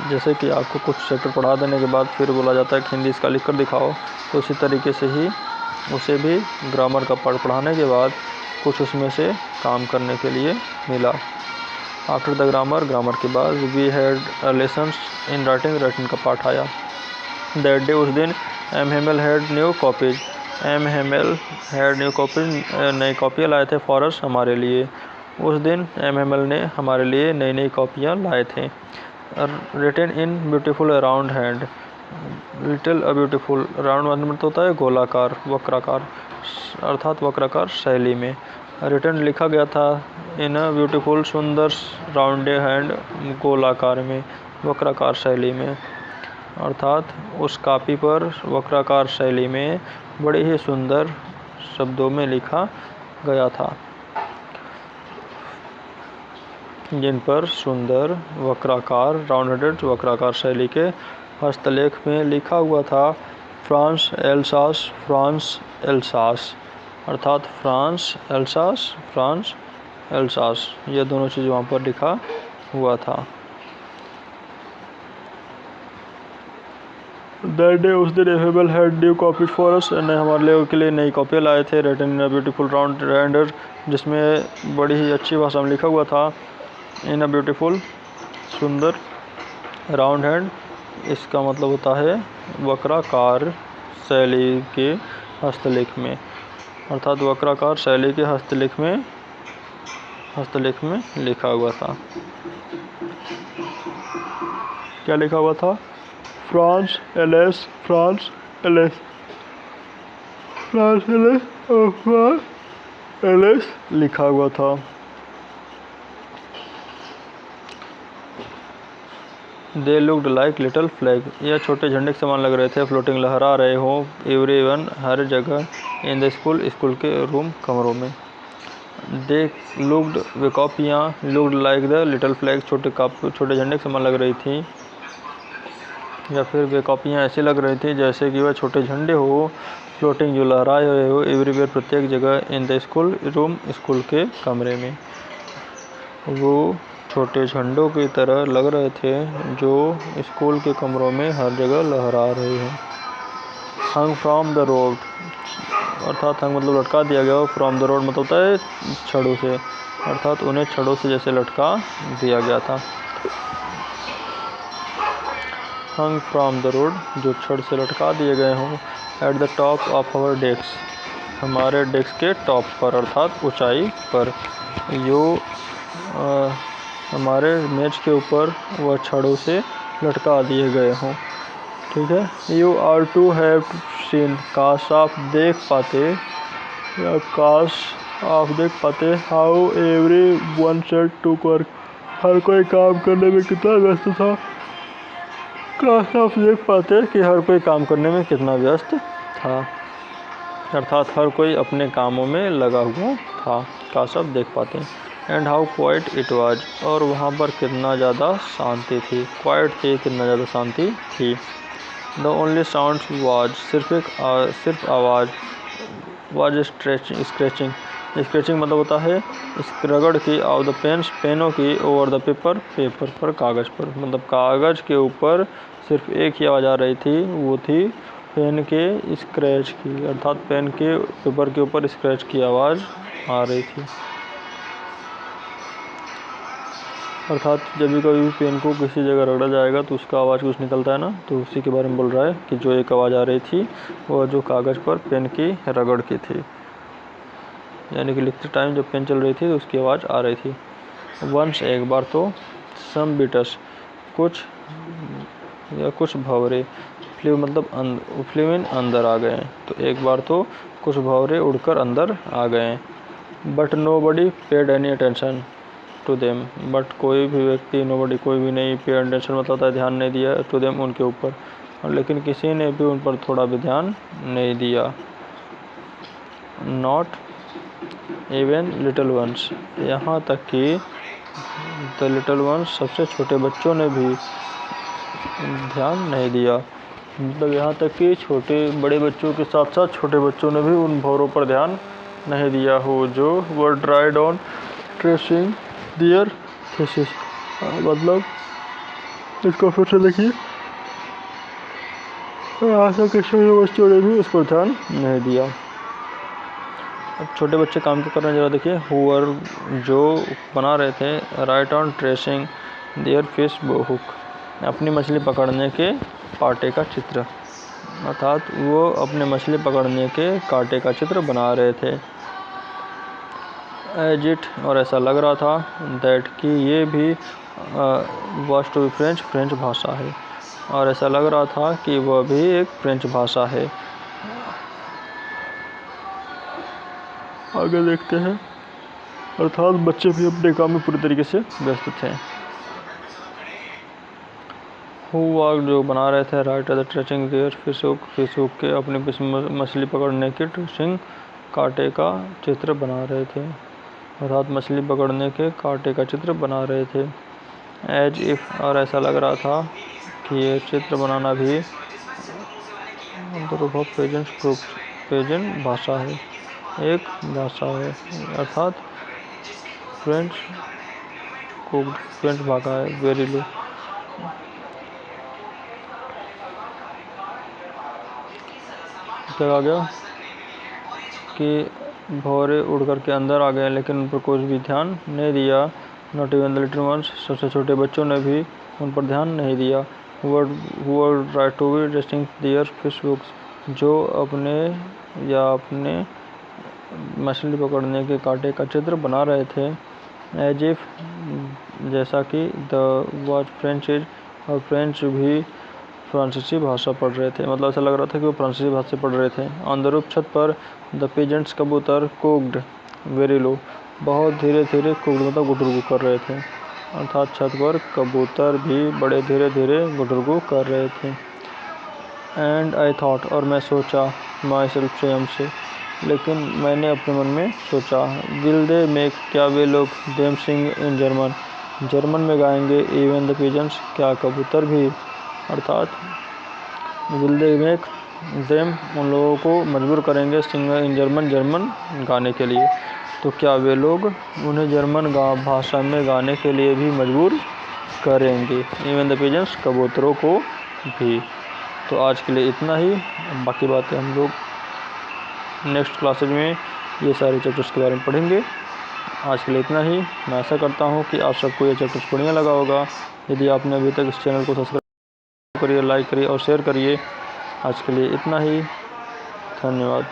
जैसे कि आपको कुछ चैप्टर पढ़ा देने के बाद फिर बोला जाता है कि हिंदी इसका लिख कर दिखाओ, तो उसी तरीके से ही उसे भी ग्रामर का पाठ पढ़ाने के बाद कुछ उसमें से काम करने के लिए मिला। आफ्टर द ग्रामर, ग्रामर के बाद, we had lessons in writing, राइटिंग का पाठ आया। दैट डे, उस दिन, M Hamel had new copies, M Hamel had new copies, नई कॉपियाँ लाए थे, फॉर अस, हमारे लिए। उस दिन एम हेमल ने हमारे लिए नई नई कॉपियाँ लाए थे। Written in beautiful round hand, little beautiful, round मतलब होता है गोलाकार, वक्राकार, अर्थात वक्राकार शैली में। रिटन लिखा गया था, इन ब्यूटीफुल, सुंदर, राउंडे हैंड, गोलाकार में, वक्राकार शैली में। अर्थात उस कापी पर वक्राकार शैली में बड़े ही सुंदर शब्दों में लिखा गया था, जिन पर सुंदर वक्राकार, राउंडेड वक्राकार शैली के हस्तलेख में लिखा हुआ था, फ्रांस एल्सास, फ्रांस एल्सास, अर्थात फ्रांस एल्सास, फ्रांस एल्सास, ये दोनों चीज़ वहाँ पर लिखा हुआ था। दैट डे, उस दिन affable had new copies for us, ने हमारे लिए के लिए नई कॉपी लाए थे। Written in a beautiful round hand, जिसमें बड़ी ही अच्छी भाषा में लिखा हुआ था। इन अ ब्यूटीफुल, सुंदर, राउंड हैंड, इसका मतलब होता है वक्राकार शैली के हस्तलेख में, अर्थात वक्राकार शैली के हस्तलेख में लिखा हुआ था। क्या लिखा हुआ था? फ्रांस एलेस, फ्रांस एलेस, फ्रांस एलेस और फ्रांस एलेस लिखा हुआ था। They looked like little flag, यह छोटे झंडे के समान लग रहे थे, फ्लोटिंग, लहरा रहे हो, एवरीवन, हर जगह, इन द स्कूल, स्कूल के रूम, कमरों में। दे लुक्ड, वे कॉपियाँ, looked like the little flag, छोटे झंडे के समान लग रही थी, या फिर वे कॉपियाँ ऐसी लग रही थी जैसे कि वह छोटे झंडे हो, फ्लोटिंग, जो लहराए हुए हो, एवरीवेयर, प्रत्येक जगह, in the school room, school के कमरे में। वो छोटे झंडों की तरह लग रहे थे जो स्कूल के कमरों में हर जगह लहरा रहे हैं। हंग फ्रॉम द रोड, अर्थात हंग मतलब लटका दिया गया, फ्रॉम द रोड मतलब होता है छड़ों से, अर्थात उन्हें छड़ों से जैसे लटका दिया गया था। हंग फ्रॉम द रोड, जो छड़ से लटका दिए गए हों। At the top of our desk, हमारे डेस्क के टॉप पर, अर्थात ऊंचाई पर। यो हमारे मेज के ऊपर वह छड़ों से लटका दिए गए हों। ठीक है। You are to have seen, काश आप देख पाते, या काश आप देख पाते, how every one said to work, हर कोई काम करने में कितना व्यस्त था। काश आप देख पाते कि हर कोई काम करने में कितना व्यस्त था, अर्थात हर कोई अपने कामों में लगा हुआ था। काश आप देख पाते। And how quite it was, और वहाँ पर कितना ज़्यादा शांति थी। क्वाइट थी, कितना ज़्यादा शांति थी। द ओनली साउंड वाज, सिर्फ आवाज़, वाज स्क्रैचिंग, स्क्रैचिंग मतलब होता है रगड़ की, ऑफ द पेन्स, पेनों की, ओवर द पेपर, पेपर पर, कागज़ पर, मतलब कागज़ के ऊपर सिर्फ एक ही आवाज़ आ रही थी, वो थी पेन के स्क्रैच की, अर्थात पेन के पेपर के ऊपर स्क्रैच की आवाज़ आ रही थी। अर्थात जब भी कभी भी पेन को किसी जगह रगड़ा जाएगा तो उसका आवाज़ कुछ निकलता है ना, तो उसी के बारे में बोल रहा है कि जो एक आवाज़ आ रही थी वह जो कागज़ पर पेन की रगड़ की थी, यानी कि लिखते टाइम जब पेन चल रही थी तो उसकी आवाज़ आ रही थी। वंस, एक बार तो, सम बिटस, कुछ भंवरे, फ्ल्यू मतलब फ्ल्यू इन, अंदर आ गए, तो एक बार तो कुछ भंवरे उड़कर अंदर आ गए। But nobody paid any attention to them, but कोई भी व्यक्ति, नोबडी कोई भी नहीं, पेड अटेंशन मतलब होता है ध्यान नहीं दिया, टू देम उनके ऊपर, लेकिन किसी ने भी उन पर थोड़ा भी ध्यान नहीं दिया। नॉट इवन लिटिल वंस, यहाँ तक कि द लिटिल वंस, सबसे छोटे बच्चों ने भी ध्यान नहीं दिया, मतलब यहाँ तक कि बड़े बच्चों के साथ साथ छोटे बच्चों ने भी उन भौरों पर ध्यान नहीं दिया हो जो were dried on tracing their faces, मतलब इसको फिर से देखिए, ऐसा कि छोटे बच्चों ने भी उस पर ध्यान नहीं दिया। अब छोटे बच्चे काम क्यों कर रहे हैं जरा देखिए। हुआ, जो बना रहे थे, right on tracing their fish hook, अपनी मछली पकड़ने के कांटे का चित्र, अर्थात वो अपने मछली पकड़ने के कांटे का चित्र बना रहे थे। एज इट, और ऐसा लग रहा था, दैट कि ये भी was to be French, French भाषा है, और ऐसा लग रहा था कि वह भी एक फ्रेंच भाषा है। आगे देखते हैं, अर्थात बच्चे भी अपने काम में पूरी तरीके से व्यस्त थे। हुआ, जो बना रहे थे, right at the tracing their fish hook के, अपने मछली पकड़ने के ट्रेसिंग कांटे का चित्र बना रहे थे, अर्थात मछली पकड़ने के कांटे का चित्र बना रहे थे। एज इफ, और ऐसा लग रहा था कि ये चित्र बनाना भी पेजेंट भाषा है, एक भाषा है, अर्थात फ्रेंच कुक्ड, फ्रेंच भागा है, वेरी लो। क्या आ गया कि भौरे उड़ कर के अंदर आ गए, लेकिन उन पर कोई भी ध्यान नहीं दिया। Not even the little ones, सबसे छोटे बच्चों ने भी उन पर ध्यान नहीं दिया। who try to be resting their fish hooks, जो अपने मछली पकड़ने के कांटे का चित्र बना रहे थे। एज इफ, जैसा कि द वॉज फ्रेंच इज, और फ्रेंच भी फ्रांसीसी भाषा पढ़ रहे थे, मतलब ऐसा लग रहा था कि वो फ्रांसीसी भाषा पढ़ रहे थे। ऑन द रूफ, छत पर, द पिजेंट्स, कबूतर, कुक्ड वेरी लो, बहुत धीरे धीरे, कुक्ड मतलब गुटुरगु कर रहे थे, अर्थात छत पर कबूतर भी बड़े धीरे धीरे गुटुरगु कर रहे थे। एंड आई थॉट, और मैं सोचा, माई सेल्फ, स्वयं से, लेकिन मैंने अपने मन में सोचा, विल दे मेक, क्या वे लोग, them Singh in German, German में गाएंगे, इवन द पिजन्स, क्या कबूतर भी, अर्थात विल दे मेक देम, उन लोगों को मजबूर करेंगे, सिंग इन जर्मन, जर्मन गाने के लिए, तो क्या वे लोग उन्हें जर्मन भाषा में गाने के लिए भी मजबूर करेंगे, इवन द पिजन्स, कबूतरों को भी। तो आज के लिए इतना ही, बाकी बातें हम लोग नेक्स्ट क्लासेज में ये सारे चैप्टर्स के बारे में पढ़ेंगे। आज के लिए इतना ही। मैं आशा करता हूँ कि आप सबको ये चैप्टर्स बढ़िया लगा होगा। यदि आपने अभी तक इस चैनल को सब्सक्राइब करिए, लाइक करिए और शेयर करिए। आज के लिए इतना ही, धन्यवाद।